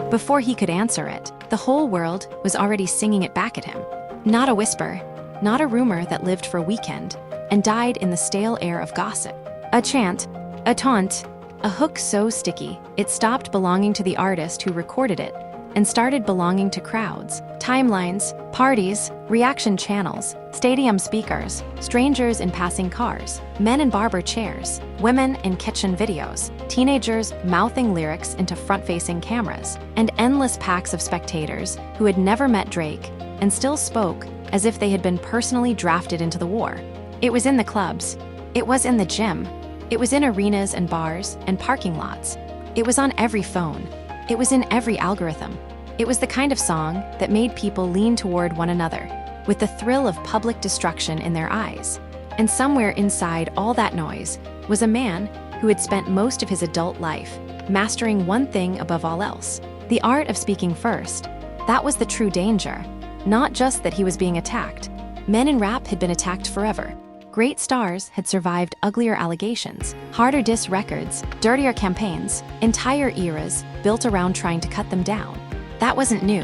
Before he could answer it, the whole world was already singing it back at him. Not a whisper, not a rumor that lived for a weekend and died in the stale air of gossip. A chant, a taunt, a hook so sticky, it stopped belonging to the artist who recorded it and started belonging to crowds, timelines, parties, reaction channels, stadium speakers, strangers in passing cars, men in barber chairs, women in kitchen videos, teenagers mouthing lyrics into front-facing cameras, and endless packs of spectators who had never met Drake and still spoke as if they had been personally drafted into the war. It was in the clubs. It was in the gym. It was in arenas and bars and parking lots. It was on every phone. It was in every algorithm. It was the kind of song that made people lean toward one another, with the thrill of public destruction in their eyes. And somewhere inside all that noise was a man who had spent most of his adult life mastering one thing above all else: the art of speaking first. That was the true danger, not just that he was being attacked. Men in rap had been attacked forever. Great stars had survived uglier allegations, harder diss records, dirtier campaigns, entire eras built around trying to cut them down. That wasn't new.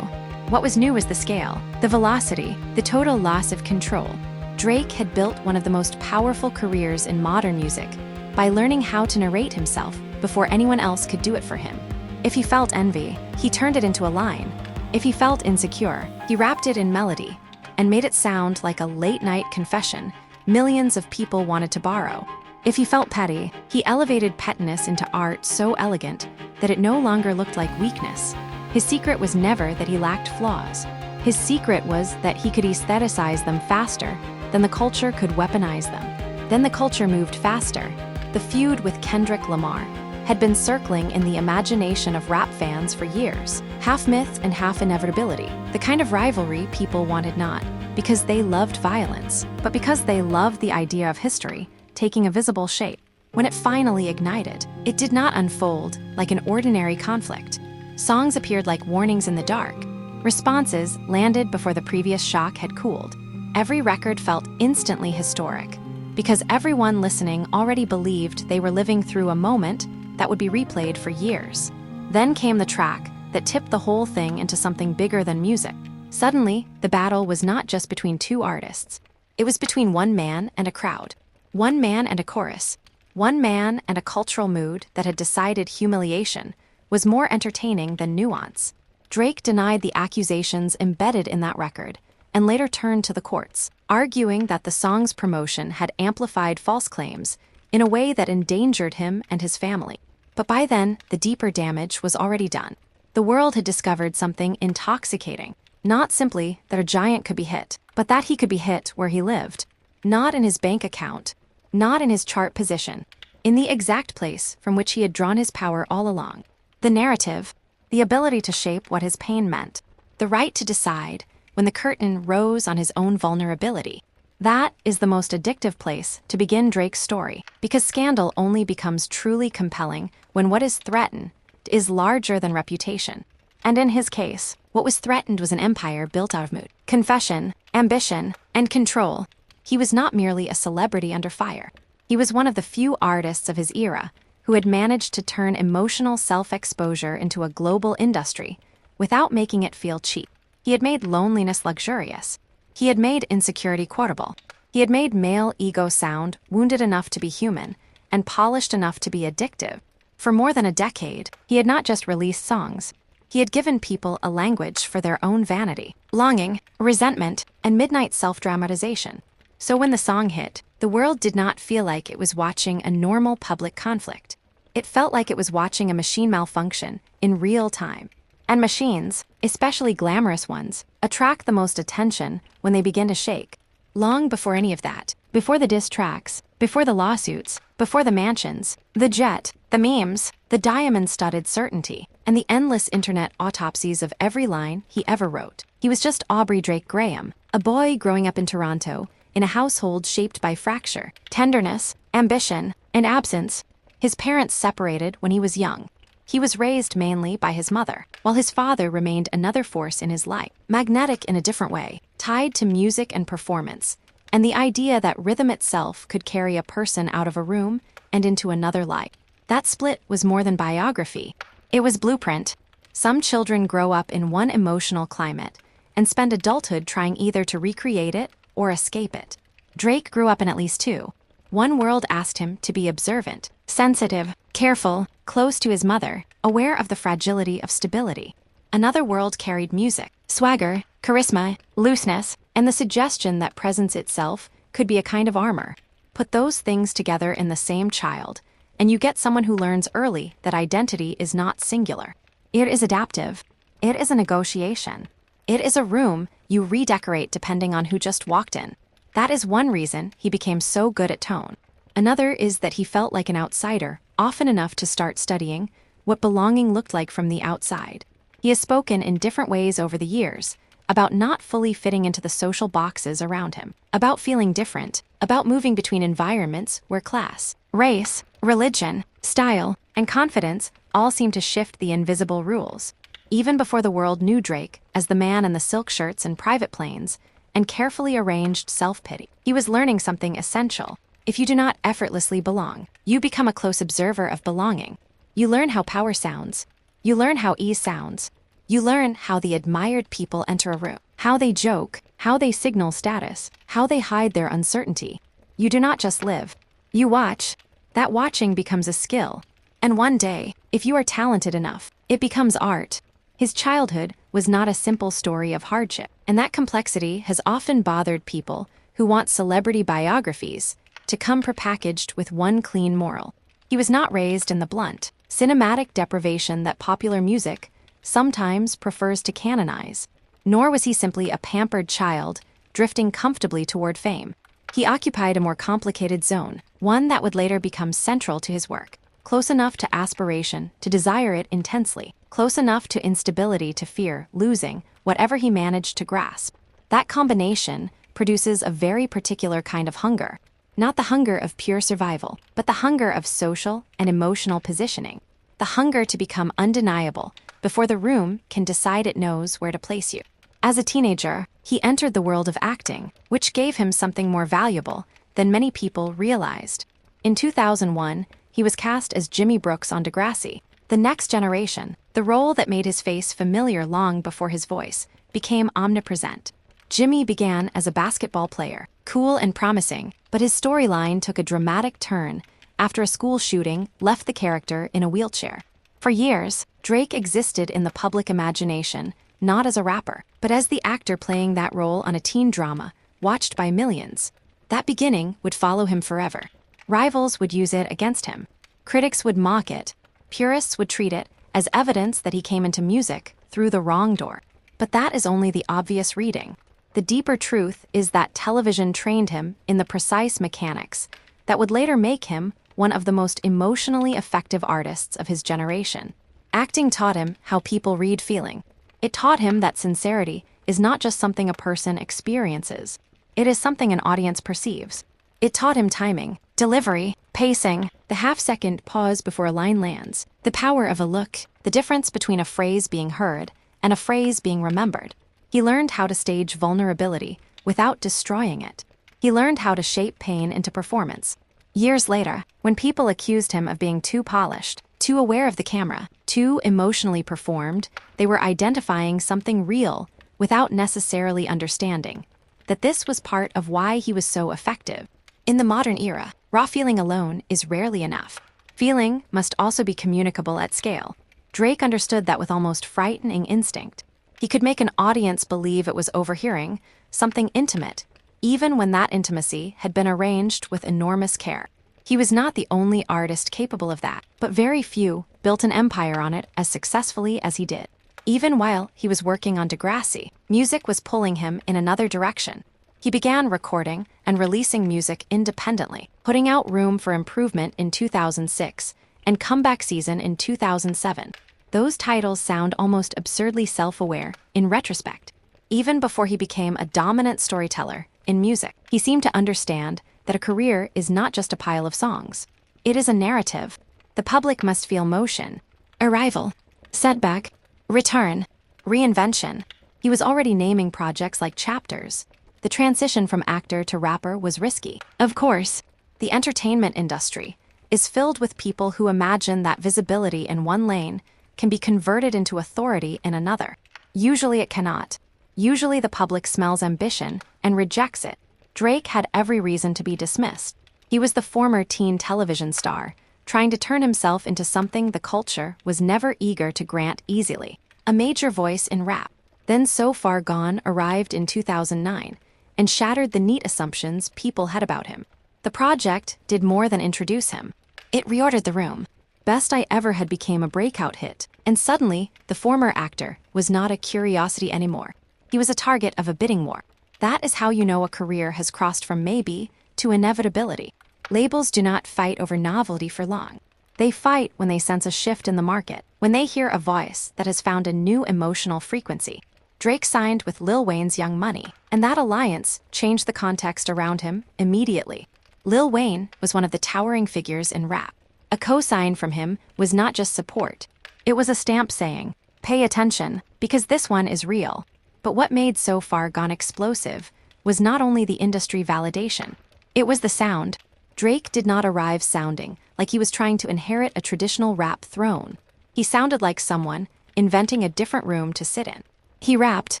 What was new was the scale, the velocity, the total loss of control. Drake had built one of the most powerful careers in modern music by learning how to narrate himself before anyone else could do it for him. If he felt envy, he turned it into a line. If he felt insecure, he wrapped it in melody and made it sound like a late-night confession millions of people wanted to borrow. If he felt petty, he elevated pettiness into art so elegant that it no longer looked like weakness. His secret was never that he lacked flaws. His secret was that he could aestheticize them faster than the culture could weaponize them. Then the culture moved faster. The feud with Kendrick Lamar had been circling in the imagination of rap fans for years, half myth and half inevitability, the kind of rivalry people wanted not because they loved violence, but because they loved the idea of history taking a visible shape. When it finally ignited, it did not unfold like an ordinary conflict. Songs appeared like warnings in the dark. Responses landed before the previous shock had cooled. Every record felt instantly historic, because everyone listening already believed they were living through a moment that would be replayed for years. Then came the track that tipped the whole thing into something bigger than music. Suddenly, the battle was not just between two artists. It was between one man and a crowd. One man and a chorus. One man and a cultural mood that had decided humiliation was more entertaining than nuance. Drake denied the accusations embedded in that record and later turned to the courts, arguing that the song's promotion had amplified false claims in a way that endangered him and his family. But by then, the deeper damage was already done. The world had discovered something intoxicating. Not simply that a giant could be hit, but that he could be hit where he lived. Not in his bank account, not in his chart position, in the exact place from which he had drawn his power all along. The narrative, the ability to shape what his pain meant, the right to decide when the curtain rose on his own vulnerability. That is the most addictive place to begin Drake's story, because scandal only becomes truly compelling when what is threatened is larger than reputation. And in his case, what was threatened was an empire built out of mood, confession, ambition, and control. He was not merely a celebrity under fire. He was one of the few artists of his era who had managed to turn emotional self-exposure into a global industry without making it feel cheap. He had made loneliness luxurious. He had made insecurity quotable. He had made male ego sound wounded enough to be human and polished enough to be addictive. For more than a decade, he had not just released songs. He had given people a language for their own vanity, longing, resentment, and midnight self-dramatization. So when the song hit, the world did not feel like it was watching a normal public conflict. It felt like it was watching a machine malfunction in real time. And machines, especially glamorous ones, attract the most attention when they begin to shake. Long before any of that, before the diss tracks, before the lawsuits, before the mansions, the jet, the memes, the diamond-studded certainty, and the endless internet autopsies of every line he ever wrote, he was just Aubrey Drake Graham, a boy growing up in Toronto, in a household shaped by fracture, tenderness, ambition, and absence. His parents separated when he was young. He was raised mainly by his mother, while his father remained another force in his life, magnetic in a different way, tied to music and performance, and the idea that rhythm itself could carry a person out of a room and into another life. That split was more than biography. It was blueprint. Some children grow up in one emotional climate and spend adulthood trying either to recreate it or escape it. Drake grew up in at least two. One world asked him to be observant, sensitive, careful, close to his mother, aware of the fragility of stability. Another world carried music, swagger, charisma, looseness, and the suggestion that presence itself could be a kind of armor. Put those things together in the same child, and you get someone who learns early that identity is not singular. It is adaptive. It is a negotiation. It is a room you redecorate depending on who just walked in. That is one reason he became so good at tone. Another is that he felt like an outsider, often enough to start studying what belonging looked like from the outside. He has spoken in different ways over the years about not fully fitting into the social boxes around him, about feeling different, about moving between environments where class, race, religion, style, and confidence all seem to shift the invisible rules. Even before the world knew Drake as the man in the silk shirts and private planes and carefully arranged self-pity, he was learning something essential. If you do not effortlessly belong, you become a close observer of belonging. You learn how power sounds. You learn how ease sounds. You learn how the admired people enter a room, how they joke, how they signal status, how they hide their uncertainty. You do not just live. You watch. That watching becomes a skill. And one day, if you are talented enough, it becomes art. His childhood was not a simple story of hardship, and that complexity has often bothered people who want celebrity biographies to come prepackaged with one clean moral. He was not raised in the blunt, cinematic deprivation that popular music sometimes prefers to canonize. Nor was he simply a pampered child drifting comfortably toward fame. He occupied a more complicated zone, one that would later become central to his work. Close enough to aspiration to desire it intensely, close enough to instability to fear losing whatever he managed to grasp. That combination produces a very particular kind of hunger. Not the hunger of pure survival, but the hunger of social and emotional positioning. The hunger to become undeniable before the room can decide it knows where to place you. As a teenager, he entered the world of acting, which gave him something more valuable than many people realized. In 2001, he was cast as Jimmy Brooks on Degrassi. The Next Generation, the role that made his face familiar long before his voice, became omnipresent. Jimmy began as a basketball player, cool and promising, but his storyline took a dramatic turn after a school shooting left the character in a wheelchair. For years, Drake existed in the public imagination, not as a rapper, but as the actor playing that role on a teen drama, watched by millions. That beginning would follow him forever. Rivals would use it against him. Critics would mock it. Purists would treat it as evidence that he came into music through the wrong door. But that is only the obvious reading. The deeper truth is that television trained him in the precise mechanics that would later make him one of the most emotionally effective artists of his generation. Acting taught him how people read feeling. It taught him that sincerity is not just something a person experiences. It is something an audience perceives. It taught him timing, delivery, pacing, the half-second pause before a line lands, the power of a look, the difference between a phrase being heard and a phrase being remembered. He learned how to stage vulnerability without destroying it. He learned how to shape pain into performance. Years later, when people accused him of being too polished, too aware of the camera, too emotionally performed, they were identifying something real without necessarily understanding that this was part of why he was so effective. In the modern era, raw feeling alone is rarely enough. Feeling must also be communicable at scale. Drake understood that with almost frightening instinct. He could make an audience believe it was overhearing something intimate, even when that intimacy had been arranged with enormous care. He was not the only artist capable of that, but very few built an empire on it as successfully as he did. Even while he was working on Degrassi, music was pulling him in another direction. He began recording and releasing music independently, putting out Room for Improvement in 2006 and Comeback Season in 2007. Those titles sound almost absurdly self-aware in retrospect. Even before he became a dominant storyteller in music, he seemed to understand that a career is not just a pile of songs. It is a narrative. The public must feel motion, arrival, setback, return, reinvention. He was already naming projects like chapters. The transition from actor to rapper was risky. Of course, the entertainment industry is filled with people who imagine that visibility in one lane can be converted into authority in another. Usually it cannot. Usually the public smells ambition and rejects it. Drake had every reason to be dismissed. He was the former teen television star, trying to turn himself into something the culture was never eager to grant easily. A major voice in rap, then So Far Gone, arrived in 2009 and shattered the neat assumptions people had about him. The project did more than introduce him. It reordered the room. Best I Ever had become a breakout hit, and suddenly, the former actor was not a curiosity anymore. He was a target of a bidding war. That is how you know a career has crossed from maybe to inevitability. Labels do not fight over novelty for long. They fight when they sense a shift in the market, when they hear a voice that has found a new emotional frequency. Drake signed with Lil Wayne's Young Money, and that alliance changed the context around him immediately. Lil Wayne was one of the towering figures in rap. A co-sign from him was not just support. It was a stamp saying, "Pay attention, because this one is real." But what made So Far Gone explosive was not only the industry validation. It was the sound. Drake did not arrive sounding like he was trying to inherit a traditional rap throne. He sounded like someone inventing a different room to sit in. He rapped,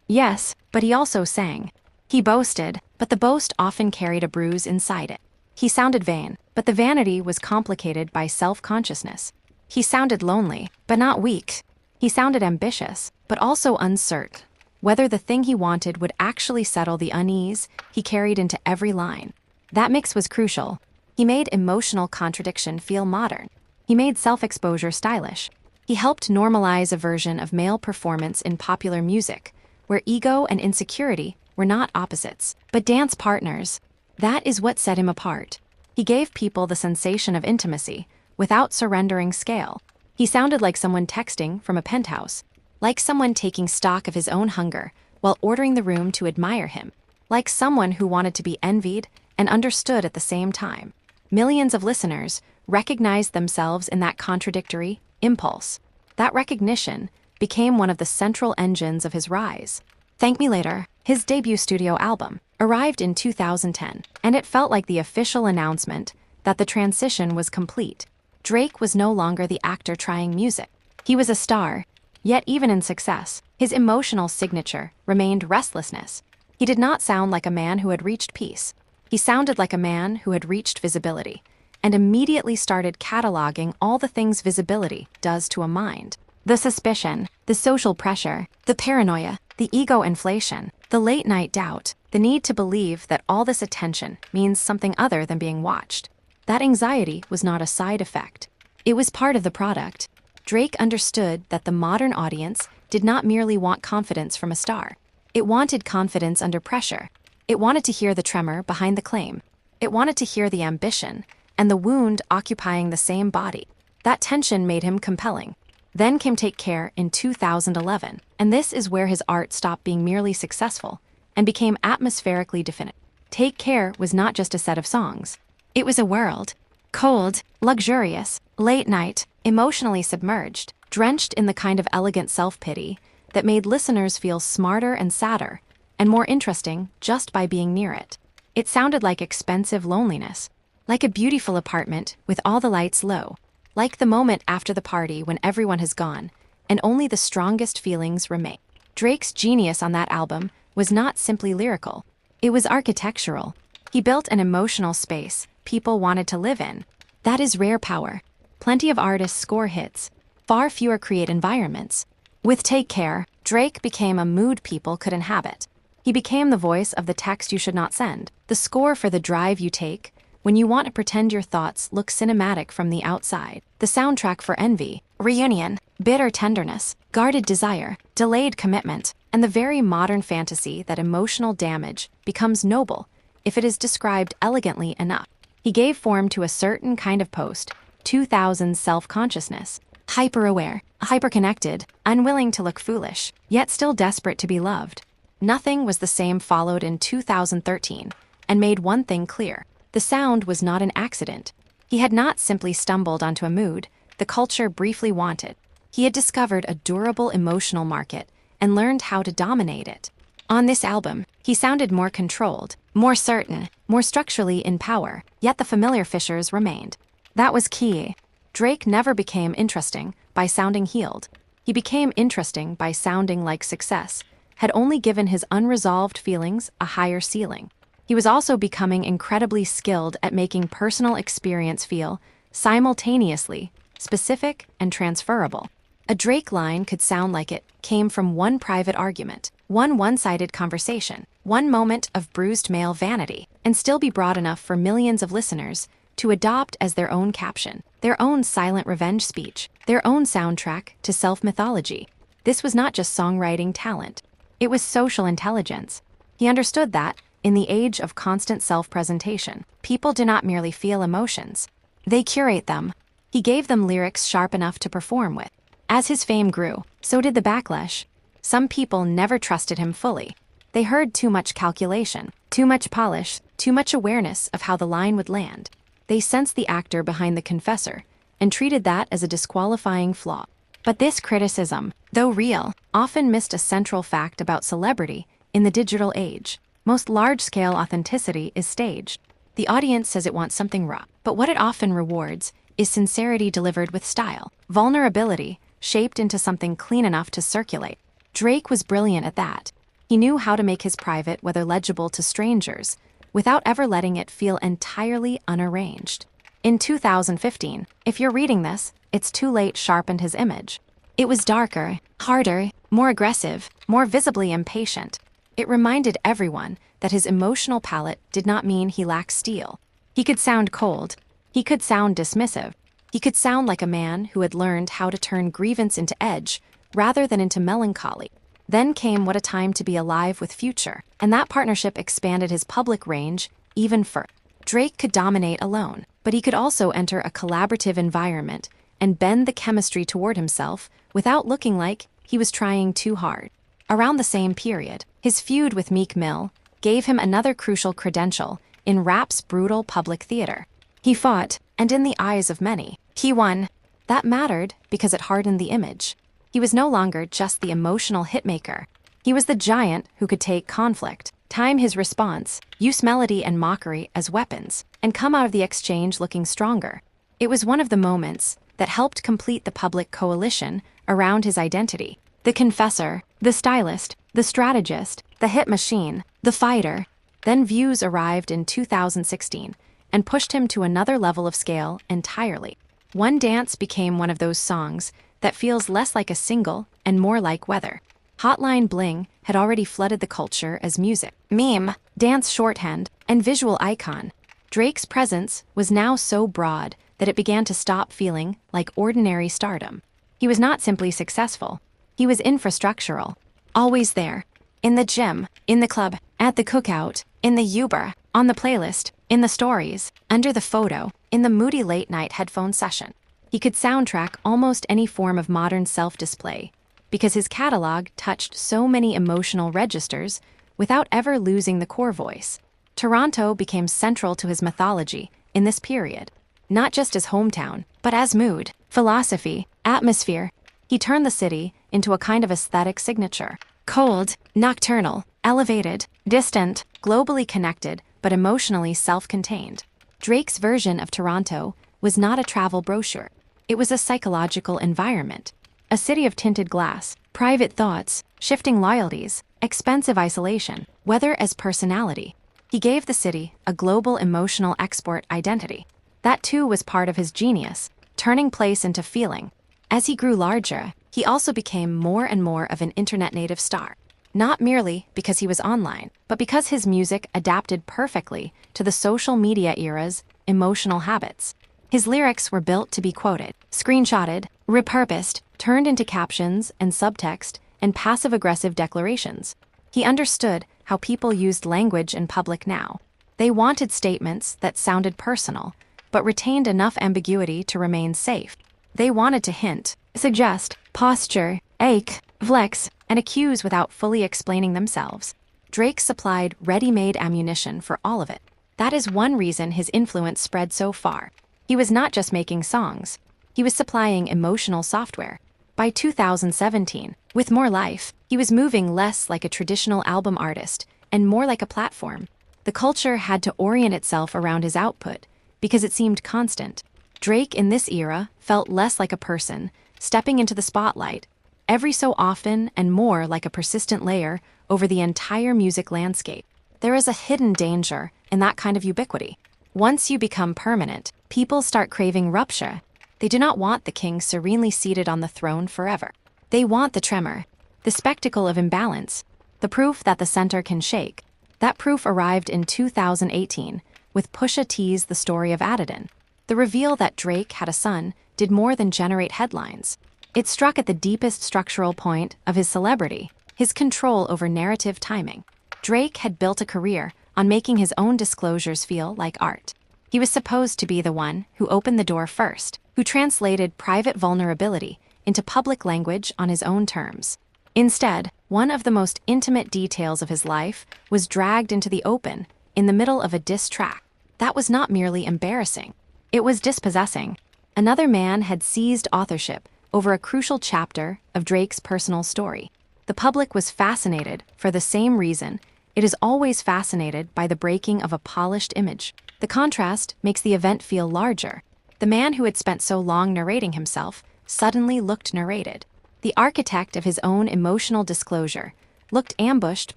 yes, but he also sang. He boasted, but the boast often carried a bruise inside it. He sounded vain, but the vanity was complicated by self-consciousness. He sounded lonely, but not weak. He sounded ambitious, but also uncertain whether the thing he wanted would actually settle the unease he carried into every line. That mix was crucial. He made emotional contradiction feel modern. He made self-exposure stylish. He helped normalize a version of male performance in popular music, where ego and insecurity were not opposites, but dance partners. That is what set him apart. He gave people the sensation of intimacy without surrendering scale. He sounded like someone texting from a penthouse, like someone taking stock of his own hunger while ordering the room to admire him, like someone who wanted to be envied and understood at the same time. Millions of listeners recognized themselves in that contradictory impulse. That recognition became one of the central engines of his rise. Thank Me Later, his debut studio album, arrived in 2010, and it felt like the official announcement that the transition was complete. Drake was no longer the actor trying music. He was a star, yet even in success, his emotional signature remained restlessness. He did not sound like a man who had reached peace. He sounded like a man who had reached visibility, and immediately started cataloging all the things visibility does to a mind. The suspicion, the social pressure, the paranoia, the ego inflation, the late-night doubt, the need to believe that all this attention means something other than being watched. That anxiety was not a side effect. It was part of the product. Drake understood that the modern audience did not merely want confidence from a star. It wanted confidence under pressure. It wanted to hear the tremor behind the claim. It wanted to hear the ambition and the wound occupying the same body. That tension made him compelling. Then came Take Care in 2011, and this is where his art stopped being merely successful and became atmospherically definitive. Take Care was not just a set of songs. It was a world. Cold, luxurious, late night, emotionally submerged, drenched in the kind of elegant self-pity that made listeners feel smarter and sadder, and more interesting just by being near it. It sounded like expensive loneliness, like a beautiful apartment with all the lights low, like the moment after the party when everyone has gone, and only the strongest feelings remain. Drake's genius on that album was not simply lyrical, it was architectural. He built an emotional space people wanted to live in. That is rare power. Plenty of artists score hits, far fewer create environments. With Take Care, Drake became a mood people could inhabit. He became the voice of the text you should not send, the score for the drive you take when you want to pretend your thoughts look cinematic from the outside, the soundtrack for envy, reunion, bitter tenderness, guarded desire, delayed commitment, and the very modern fantasy that emotional damage becomes noble if it is described elegantly enough. He gave form to a certain kind of post-2000s self-consciousness, hyper-aware, hyper-connected, unwilling to look foolish, yet still desperate to be loved. Nothing was the same followed in 2013, and made one thing clear. The sound was not an accident. He had not simply stumbled onto a mood the culture briefly wanted. He had discovered a durable emotional market and learned how to dominate it. On this album, he sounded more controlled, more certain, more structurally in power, yet the familiar fissures remained. That was key. Drake never became interesting by sounding healed. He became interesting by sounding like success, had only given his unresolved feelings a higher ceiling. He was also becoming incredibly skilled at making personal experience feel, simultaneously, specific and transferable. A Drake line could sound like it came from one private argument, one one-sided conversation, one moment of bruised male vanity, and still be broad enough for millions of listeners to adopt as their own caption, their own silent revenge speech, their own soundtrack to self-mythology. This was not just songwriting talent. It was social intelligence. He understood that, in the age of constant self-presentation, people do not merely feel emotions. They curate them. He gave them lyrics sharp enough to perform with. As his fame grew, so did the backlash. Some people never trusted him fully. They heard too much calculation, too much polish, too much awareness of how the line would land. They sensed the actor behind the confessor and treated that as a disqualifying flaw. But this criticism, though real, often missed a central fact about celebrity in the digital age. Most large-scale authenticity is staged. The audience says it wants something raw, but what it often rewards is sincerity delivered with style, vulnerability shaped into something clean enough to circulate. Drake was brilliant at that. He knew how to make his private whether legible to strangers, without ever letting it feel entirely unarranged. In 2015, if you're reading this, It's Too Late sharpened his image. It was darker, harder, more aggressive, more visibly impatient. It reminded everyone that his emotional palate did not mean he lacked steel. He could sound cold. He could sound dismissive. He could sound like a man who had learned how to turn grievance into edge rather than into melancholy. Then came What a Time to Be Alive with Future, and that partnership expanded his public range even further. Drake could dominate alone, but he could also enter a collaborative environment and bend the chemistry toward himself without looking like he was trying too hard. Around the same period, his feud with Meek Mill gave him another crucial credential in rap's brutal public theater. He fought, and in the eyes of many, he won. That mattered because it hardened the image. He was no longer just the emotional hitmaker. He was the giant who could take conflict, time his response, use melody and mockery as weapons, and come out of the exchange looking stronger. It was one of the moments that helped complete the public coalition around his identity. The confessor, the stylist, the strategist, the hit machine, the fighter. Then Views arrived in 2016 and pushed him to another level of scale entirely. One Dance became one of those songs that feels less like a single and more like weather. Hotline Bling had already flooded the culture as music, meme, dance shorthand, and visual icon. Drake's presence was now so broad that it began to stop feeling like ordinary stardom. He was not simply successful. He was infrastructural. Always there. In the gym, in the club, at the cookout, in the Uber, on the playlist, in the stories, under the photo, in the moody late-night headphone session. He could soundtrack almost any form of modern self-display because his catalog touched so many emotional registers without ever losing the core voice. Toronto became central to his mythology in this period, not just as hometown, but as mood, philosophy, atmosphere. He turned the city into a kind of aesthetic signature. Cold, nocturnal, elevated, distant, globally connected, but emotionally self-contained. Drake's version of Toronto was not a travel brochure. It was a psychological environment. A city of tinted glass, private thoughts, shifting loyalties, expensive isolation, weather as personality. He gave the city a global emotional export identity. That too was part of his genius, turning place into feeling. As he grew larger, he also became more and more of an internet-native star. Not merely because he was online, but because his music adapted perfectly to the social media era's emotional habits. His lyrics were built to be quoted, screenshotted, repurposed, turned into captions and subtext and passive-aggressive declarations. He understood how people used language in public now. They wanted statements that sounded personal, but retained enough ambiguity to remain safe. They wanted to hint, suggest, posture, ache, flex, and accuse without fully explaining themselves. Drake supplied ready-made ammunition for all of it. That is one reason his influence spread so far. He was not just making songs. He was supplying emotional software. By 2017, with More Life, he was moving less like a traditional album artist and more like a platform. The culture had to orient itself around his output because it seemed constant. Drake in this era felt less like a person, stepping into the spotlight, every so often and more like a persistent layer over the entire music landscape. There is a hidden danger in that kind of ubiquity. Once you become permanent, people start craving rupture. They do not want the king serenely seated on the throne forever. They want the tremor, the spectacle of imbalance, the proof that the center can shake. That proof arrived in 2018 with Pusha T's The Story of Adidon. The reveal that Drake had a son did more than generate headlines. It struck at the deepest structural point of his celebrity, his control over narrative timing. Drake had built a career on making his own disclosures feel like art. He was supposed to be the one who opened the door first, who translated private vulnerability into public language on his own terms. Instead, one of the most intimate details of his life was dragged into the open in the middle of a diss track. That was not merely embarrassing. It was dispossessing. Another man had seized authorship over a crucial chapter of Drake's personal story. The public was fascinated for the same reason it is always fascinated by the breaking of a polished image. The contrast makes the event feel larger. The man who had spent so long narrating himself suddenly looked narrated. The architect of his own emotional disclosure looked ambushed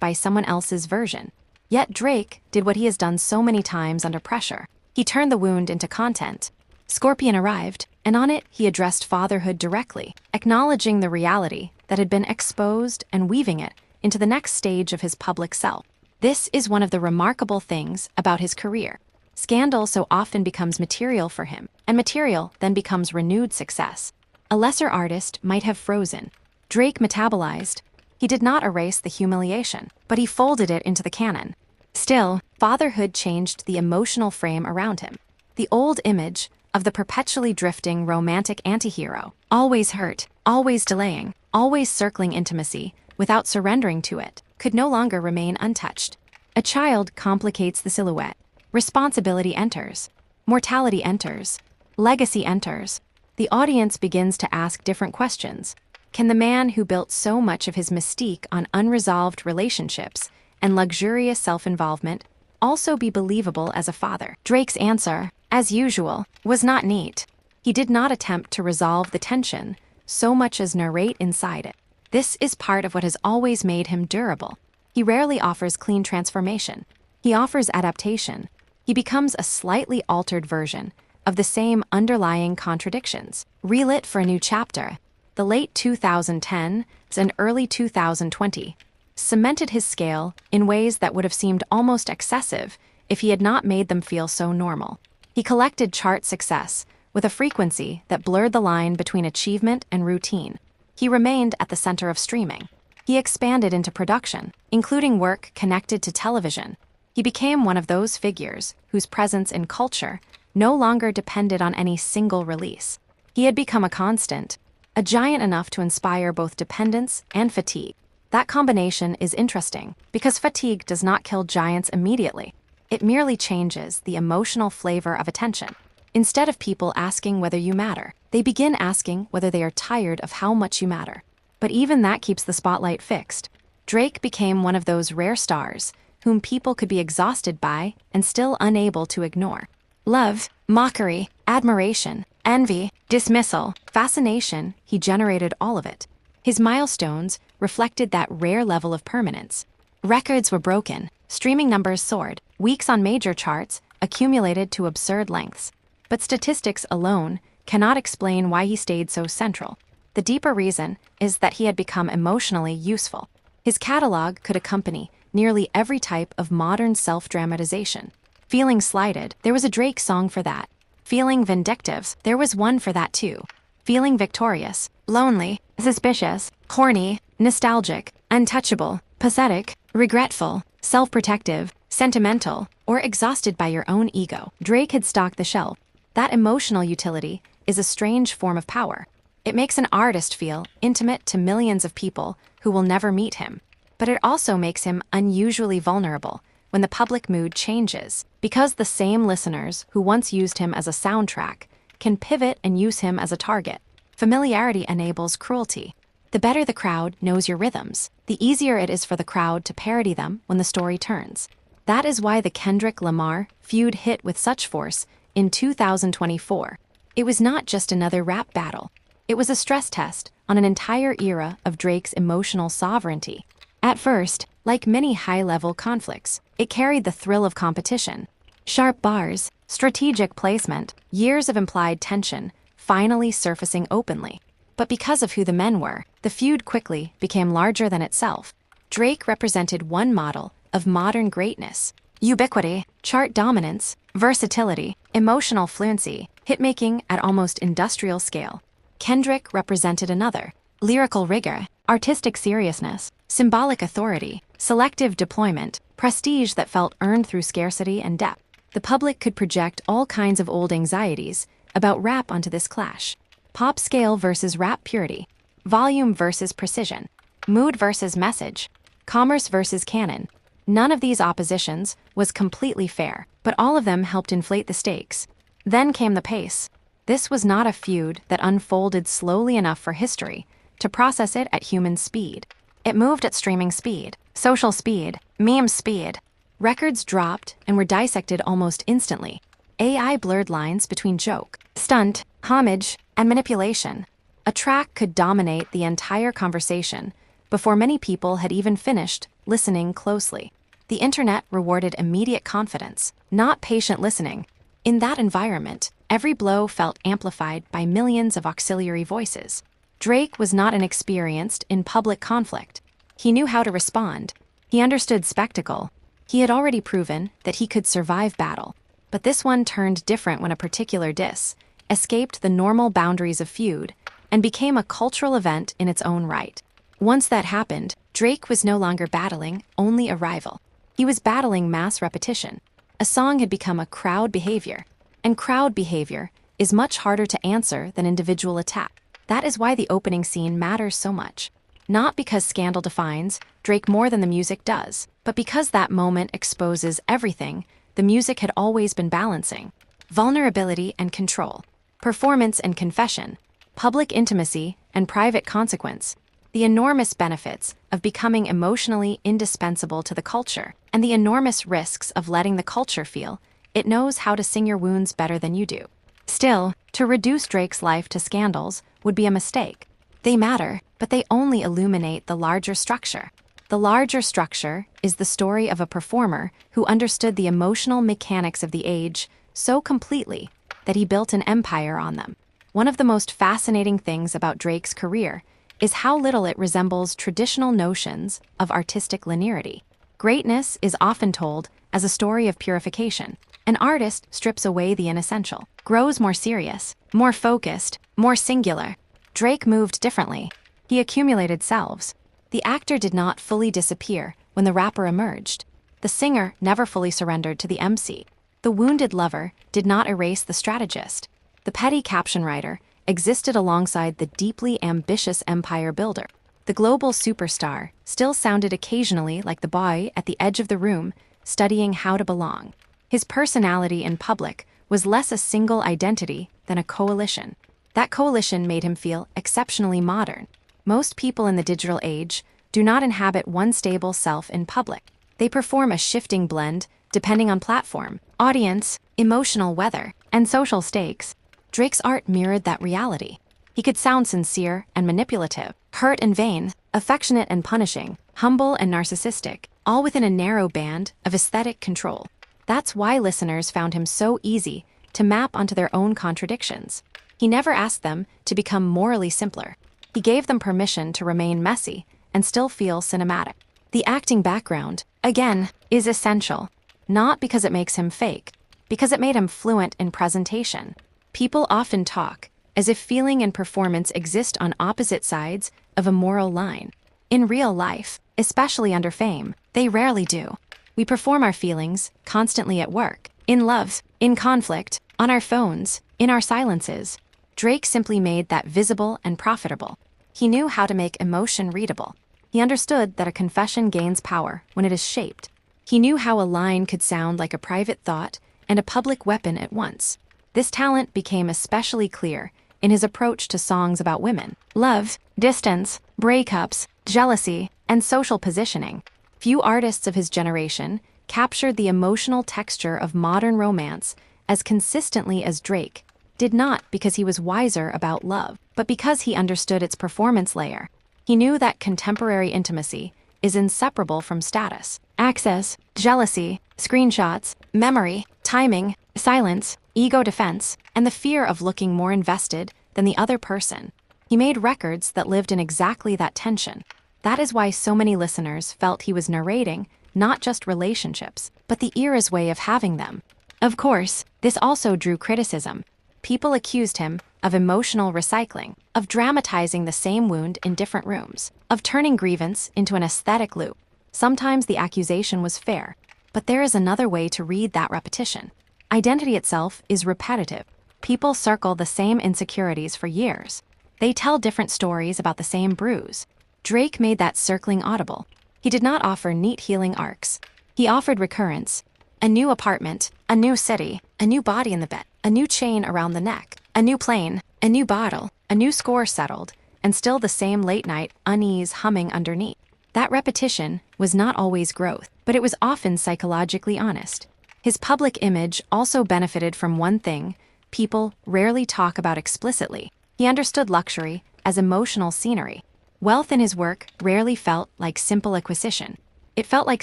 by someone else's version. Yet Drake did what he has done so many times under pressure. He turned the wound into content. Scorpion arrived, and on it he addressed fatherhood directly, acknowledging the reality that had been exposed and weaving it into the next stage of his public self. This is one of the remarkable things about his career. Scandal so often becomes material for him, and material then becomes renewed success. A lesser artist might have frozen. Drake metabolized. He did not erase the humiliation, but he folded it into the canon. Still, fatherhood changed the emotional frame around him. The old image of the perpetually drifting romantic antihero, always hurt, always delaying, always circling intimacy without surrendering to it, could no longer remain untouched. A child complicates the silhouette. Responsibility enters. Mortality enters. Legacy enters. The audience begins to ask different questions. Can the man who built so much of his mystique on unresolved relationships and luxurious self-involvement also be believable as a father? Drake's answer, as usual, was not neat. He did not attempt to resolve the tension so much as narrate inside it. This is part of what has always made him durable. He rarely offers clean transformation. He offers adaptation. He becomes a slightly altered version of the same underlying contradictions, relit for a new chapter. The late 2010s and early 2020 cemented his scale in ways that would have seemed almost excessive if he had not made them feel so normal. He collected chart success with a frequency that blurred the line between achievement and routine. He remained at the center of streaming. He expanded into production, including work connected to television. He became one of those figures whose presence in culture no longer depended on any single release. He had become a constant, a giant enough to inspire both dependence and fatigue. That combination is interesting because fatigue does not kill giants immediately. It merely changes the emotional flavor of attention. Instead of people asking whether you matter, they begin asking whether they are tired of how much you matter. But even that keeps the spotlight fixed. Drake became one of those rare stars whom people could be exhausted by and still unable to ignore. Love, mockery, admiration, envy, dismissal, fascination, he generated all of it. His milestones reflected that rare level of permanence. Records were broken, streaming numbers soared, weeks on major charts accumulated to absurd lengths. But statistics alone cannot explain why he stayed so central. The deeper reason is that he had become emotionally useful. His catalog could accompany nearly every type of modern self-dramatization. Feeling slighted, there was a Drake song for that. Feeling vindictive, there was one for that too. Feeling victorious, lonely, suspicious, horny, nostalgic, untouchable, pathetic, regretful, self-protective, sentimental, or exhausted by your own ego. Drake had stocked the shelf. That emotional utility is a strange form of power. It makes an artist feel intimate to millions of people who will never meet him. But it also makes him unusually vulnerable when the public mood changes, because the same listeners who once used him as a soundtrack can pivot and use him as a target. Familiarity enables cruelty. The better the crowd knows your rhythms, the easier it is for the crowd to parody them when the story turns. That is why the Kendrick Lamar feud hit with such force in 2024. It was not just another rap battle. It was a stress test on an entire era of Drake's emotional sovereignty. At first, like many high-level conflicts, it carried the thrill of competition. Sharp bars, strategic placement, years of implied tension, finally surfacing openly. But because of who the men were, the feud quickly became larger than itself. Drake represented one model of modern greatness: ubiquity, chart dominance, versatility, emotional fluency, hitmaking at almost industrial scale. Kendrick represented another: lyrical rigor, artistic seriousness, symbolic authority, selective deployment, prestige that felt earned through scarcity and depth. The public could project all kinds of old anxieties about rap onto this clash. Pop scale versus rap purity, volume versus precision, mood versus message, commerce versus canon. None of these oppositions was completely fair, but all of them helped inflate the stakes. Then came the pace. This was not a feud that unfolded slowly enough for history to process it at human speed. It moved at streaming speed, social speed, meme speed. Records dropped and were dissected almost instantly. AI blurred lines between joke, stunt, homage, and manipulation. A track could dominate the entire conversation before many people had even finished listening closely. The internet rewarded immediate confidence, not patient listening. In that environment, every blow felt amplified by millions of auxiliary voices. Drake was not inexperienced in public conflict. He knew how to respond. He understood spectacle. He had already proven that he could survive battle. But this one turned different when a particular diss escaped the normal boundaries of feud and became a cultural event in its own right. Once that happened, Drake was no longer battling only a rival. He was battling mass repetition. A song had become a crowd behavior, and crowd behavior is much harder to answer than individual attack. That is why the opening scene matters so much. Not because scandal defines Drake more than the music does, but because that moment exposes everything the music had always been balancing: vulnerability and control, performance and confession, public intimacy and private consequence. The enormous benefits of becoming emotionally indispensable to the culture, and the enormous risks of letting the culture feel it knows how to sing your wounds better than you do. Still, to reduce Drake's life to scandals would be a mistake. They matter, but they only illuminate the larger structure. The larger structure is the story of a performer who understood the emotional mechanics of the age so completely that he built an empire on them. One of the most fascinating things about Drake's career is how little it resembles traditional notions of artistic linearity. Greatness is often told as a story of purification. An artist strips away the inessential, grows more serious, more focused, more singular. Drake moved differently. He accumulated selves. The actor did not fully disappear when the rapper emerged. The singer never fully surrendered to the MC. The wounded lover did not erase the strategist. The petty caption writer existed alongside the deeply ambitious empire builder. The global superstar still sounded occasionally like the boy at the edge of the room, studying how to belong. His personality in public was less a single identity than a coalition. That coalition made him feel exceptionally modern. Most people in the digital age do not inhabit one stable self in public. They perform a shifting blend depending on platform, audience, emotional weather, and social stakes. Drake's art mirrored that reality. He could sound sincere and manipulative, hurt and vain, affectionate and punishing, humble and narcissistic, all within a narrow band of aesthetic control. That's why listeners found him so easy to map onto their own contradictions. He never asked them to become morally simpler. He gave them permission to remain messy and still feel cinematic. The acting background, again, is essential. Not because it makes him fake, because it made him fluent in presentation. People often talk as if feeling and performance exist on opposite sides of a moral line. In real life, especially under fame, they rarely do. We perform our feelings constantly at work, in love, in conflict, on our phones, in our silences. Drake simply made that visible and profitable. He knew how to make emotion readable. He understood that a confession gains power when it is shaped. He knew how a line could sound like a private thought and a public weapon at once. This talent became especially clear in his approach to songs about women, love, distance, breakups, jealousy, and social positioning. Few artists of his generation captured the emotional texture of modern romance as consistently as Drake. did not because he was wiser about love, but because he understood its performance layer. He knew that contemporary intimacy is inseparable from status, access, jealousy, screenshots, memory, timing, silence, ego defense, and the fear of looking more invested than the other person. He made records that lived in exactly that tension. That is why so many listeners felt he was narrating not just relationships, but the era's way of having them. Of course, this also drew criticism. People accused him of emotional recycling, of dramatizing the same wound in different rooms, of turning grievance into an aesthetic loop. Sometimes the accusation was fair, but there is another way to read that repetition. Identity itself is repetitive. People circle the same insecurities for years. They tell different stories about the same bruise. Drake made that circling audible. He did not offer neat healing arcs. He offered recurrence. A new apartment, a new city, a new body in the bed, a new chain around the neck, a new plane, a new bottle, a new score settled, and still the same late-night unease humming underneath. That repetition was not always growth, but it was often psychologically honest. His public image also benefited from one thing people rarely talk about explicitly. He understood luxury as emotional scenery. Wealth in his work rarely felt like simple acquisition. It felt like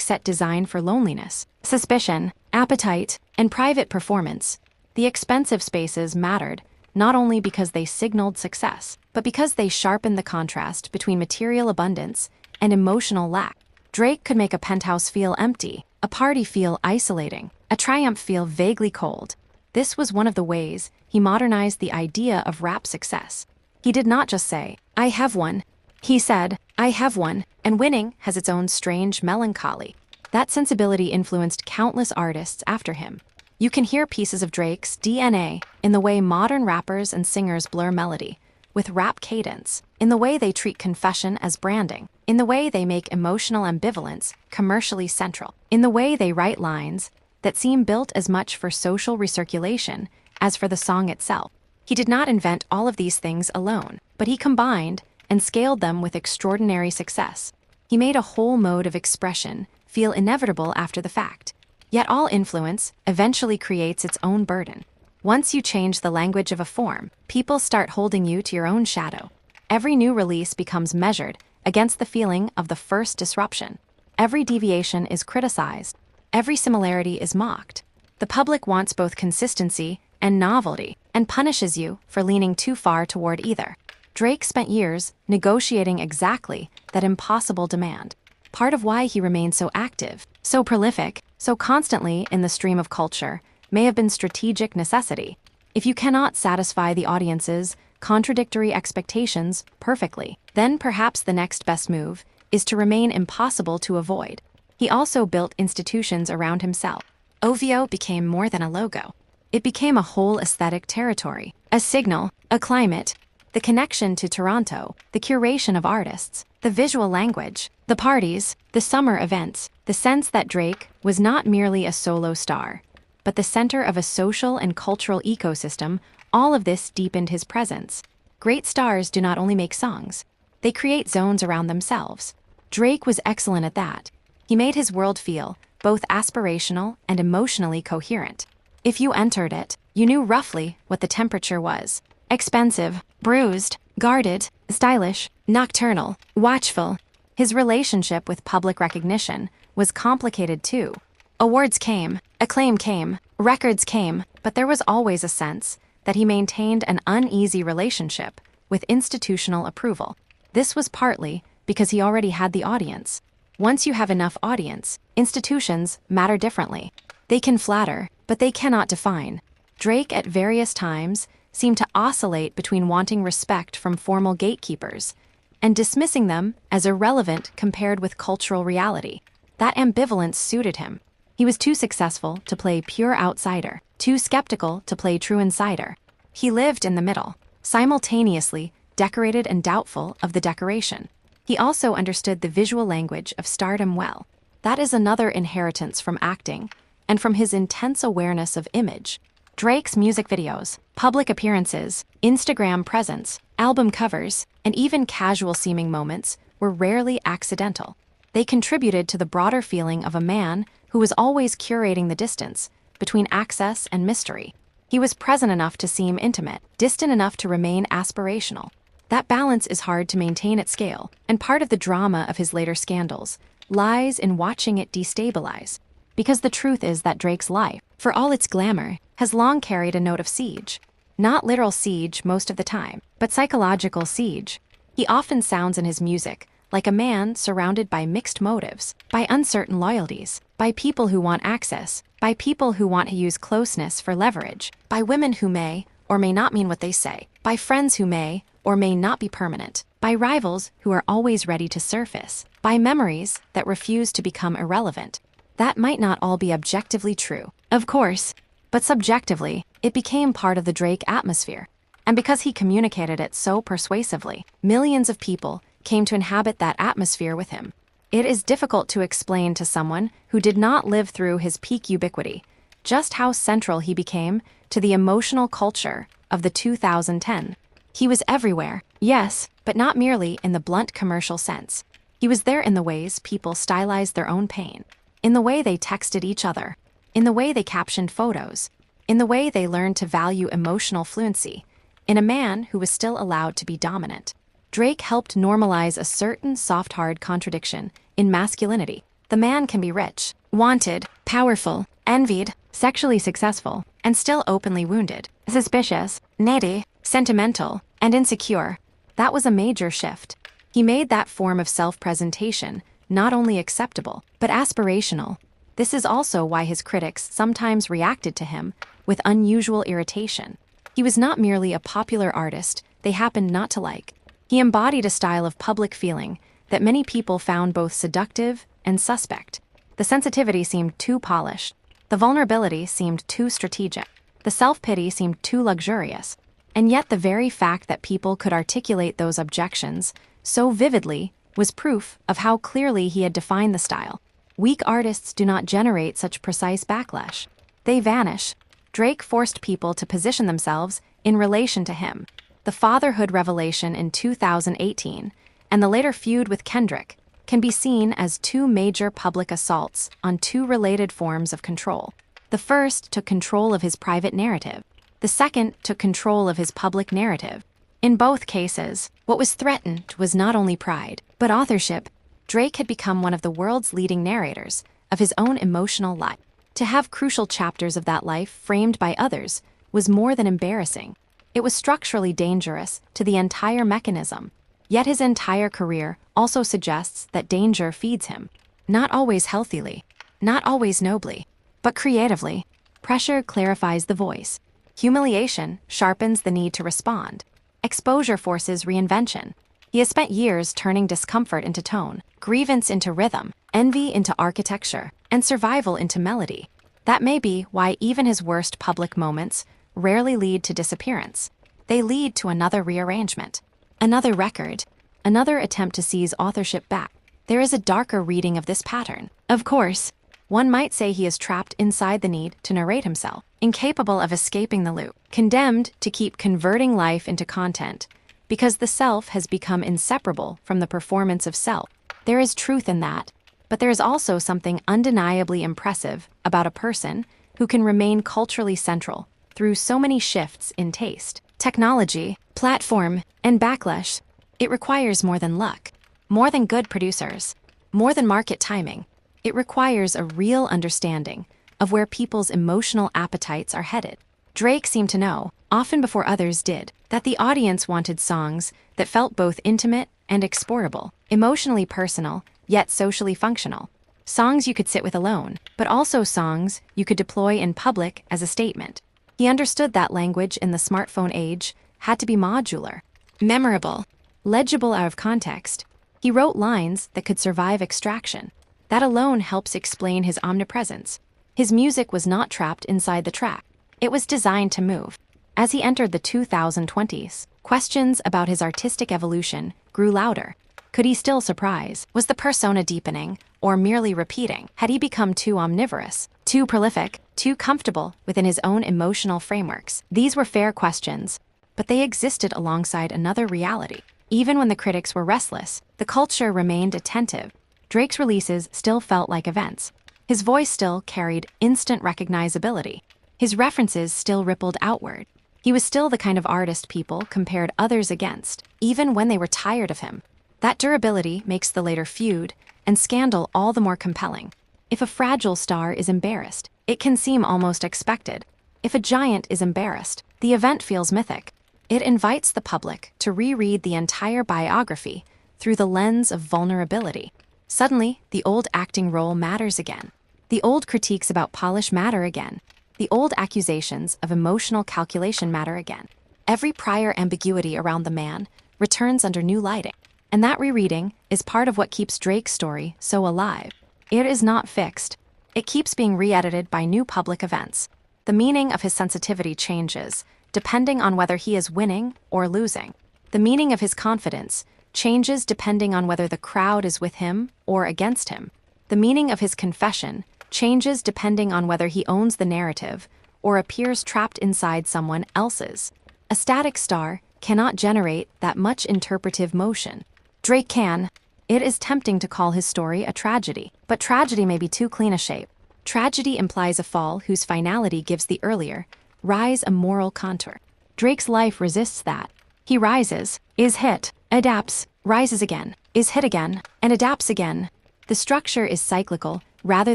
set design for loneliness, suspicion, appetite, and private performance. The expensive spaces mattered, not only because they signaled success, but because they sharpened the contrast between material abundance and emotional lack. Drake could make a penthouse feel empty, a party feel isolating, a triumph feel vaguely cold. This was one of the ways he modernized the idea of rap success. He did not just say, "I have one." He said, "I have one, and winning has its own strange melancholy." That sensibility influenced countless artists after him. You can hear pieces of Drake's DNA in the way modern rappers and singers blur melody with rap cadence, in the way they treat confession as branding, in the way they make emotional ambivalence commercially central, in the way they write lines that seem built as much for social recirculation as for the song itself. He did not invent all of these things alone, but he combined and scaled them with extraordinary success. He made a whole mode of expression feel inevitable after the fact. Yet all influence eventually creates its own burden. Once you change the language of a form, people start holding you to your own shadow. Every new release becomes measured against the feeling of the first disruption. Every deviation is criticized. Every similarity is mocked. The public wants both consistency and novelty, and punishes you for leaning too far toward either. Drake spent years negotiating exactly that impossible demand. Part of why he remained so active, so prolific, so constantly in the stream of culture may have been strategic necessity. If you cannot satisfy the audience's contradictory expectations perfectly, then perhaps the next best move is to remain impossible to avoid. He also built institutions around himself. OVO became more than a logo. It became a whole aesthetic territory, a signal, a climate, the connection to Toronto, the curation of artists, the visual language, the parties, the summer events, the sense that Drake was not merely a solo star, but the center of a social and cultural ecosystem. All of this deepened his presence. Great stars do not only make songs, they create zones around themselves. Drake was excellent at that. He made his world feel both aspirational and emotionally coherent. If you entered it, you knew roughly what the temperature was. Expensive, bruised, guarded, stylish, nocturnal, watchful. His relationship with public recognition was complicated too. Awards came, acclaim came, records came, but there was always a sense that he maintained an uneasy relationship with institutional approval. This was partly because he already had the audience. Once you have enough audience, institutions matter differently. They can flatter, but they cannot define. Drake at various times seemed to oscillate between wanting respect from formal gatekeepers and dismissing them as irrelevant compared with cultural reality. That ambivalence suited him. He was too successful to play pure outsider, too skeptical to play true insider. He lived in the middle, simultaneously decorated and doubtful of the decoration. He also understood the visual language of stardom well. That is another inheritance from acting and from his intense awareness of image. Drake's music videos, public appearances, Instagram presence, album covers, and even casual-seeming moments were rarely accidental. They contributed to the broader feeling of a man who was always curating the distance between access and mystery. He was present enough to seem intimate, distant enough to remain aspirational. That balance is hard to maintain at scale, and part of the drama of his later scandals lies in watching it destabilize. Because the truth is that Drake's life, for all its glamour, has long carried a note of siege. Not literal siege most of the time, but psychological siege. He often sounds in his music like a man surrounded by mixed motives, by uncertain loyalties, by people who want access, by people who want to use closeness for leverage, by women who may or may not mean what they say, by friends who may or may not be permanent, by rivals who are always ready to surface, by memories that refuse to become irrelevant. That might not all be objectively true, of course, but subjectively, it became part of the Drake atmosphere. And because he communicated it so persuasively, millions of people came to inhabit that atmosphere with him. It is difficult to explain to someone who did not live through his peak ubiquity just how central he became to the emotional culture of the 2010s. He was everywhere, yes, but not merely in the blunt commercial sense. He was there in the ways people stylized their own pain, in the way they texted each other, in the way they captioned photos, in the way they learned to value emotional fluency, in a man who was still allowed to be dominant. Drake helped normalize a certain soft-hard contradiction in masculinity. The man can be rich, wanted, powerful, envied, sexually successful, and still openly wounded, suspicious, needy, sentimental, and insecure. That was a major shift. He made that form of self-presentation not only acceptable, but aspirational. This is also why his critics sometimes reacted to him with unusual irritation. He was not merely a popular artist they happened not to like. He embodied a style of public feeling that many people found both seductive and suspect. The sensitivity seemed too polished. The vulnerability seemed too strategic. The self-pity seemed too luxurious. And yet the very fact that people could articulate those objections so vividly was proof of how clearly he had defined the style. Weak artists do not generate such precise backlash. They vanish. Drake forced people to position themselves in relation to him. The fatherhood revelation in 2018 and the later feud with Kendrick can be seen as two major public assaults on two related forms of control. The first took control of his private narrative. The second took control of his public narrative. In both cases, what was threatened was not only pride, but authorship. Drake had become one of the world's leading narrators of his own emotional life. To have crucial chapters of that life framed by others was more than embarrassing. It was structurally dangerous to the entire mechanism. Yet his entire career also suggests that danger feeds him. Not always healthily, not always nobly, but creatively. Pressure clarifies the voice. Humiliation sharpens the need to respond. Exposure forces reinvention. He has spent years turning discomfort into tone, grievance into rhythm, envy into architecture, and survival into melody. That may be why even his worst public moments rarely lead to disappearance. They lead to another rearrangement, another record, another attempt to seize authorship back. There is a darker reading of this pattern. Of course, one might say he is trapped inside the need to narrate himself, incapable of escaping the loop, condemned to keep converting life into content, because the self has become inseparable from the performance of self. There is truth in that, but there is also something undeniably impressive about a person who can remain culturally central through so many shifts in taste, technology, platform, and backlash. It requires more than luck, more than good producers, more than market timing. It requires a real understanding of where people's emotional appetites are headed. Drake seemed to know, often before others did, that the audience wanted songs that felt both intimate and exportable, emotionally personal, yet socially functional. Songs you could sit with alone, but also songs you could deploy in public as a statement. He understood that language in the smartphone age had to be modular, memorable, legible out of context. He wrote lines that could survive extraction. That alone helps explain his omnipresence. His music was not trapped inside the track. It was designed to move. As he entered the 2020s, questions about his artistic evolution grew louder. Could he still surprise? Was the persona deepening, or merely repeating? Had he become too omnivorous, too prolific, too comfortable within his own emotional frameworks? These were fair questions, but they existed alongside another reality. Even when the critics were restless, the culture remained attentive. Drake's releases still felt like events. His voice still carried instant recognizability. His references still rippled outward. He was still the kind of artist people compared others against, even when they were tired of him. That durability makes the later feud and scandal all the more compelling. If a fragile star is embarrassed, it can seem almost expected. If a giant is embarrassed, the event feels mythic. It invites the public to reread the entire biography through the lens of vulnerability. Suddenly, the old acting role matters again. The old critiques about polish matter again. The old accusations of emotional calculation matter again. Every prior ambiguity around the man returns under new lighting. And that rereading is part of what keeps Drake's story so alive. It is not fixed. It keeps being re-edited by new public events. The meaning of his sensitivity changes, depending on whether he is winning or losing. The meaning of his confidence changes depending on whether the crowd is with him or against him. The meaning of his confession changes depending on whether he owns the narrative or appears trapped inside someone else's. A static star cannot generate that much interpretive motion. Drake can. It is tempting to call his story a tragedy, but tragedy may be too clean a shape. Tragedy implies a fall whose finality gives the earlier rise a moral contour. Drake's life resists that. He rises, is hit, adapts, rises again, is hit again, and adapts again. The structure is cyclical rather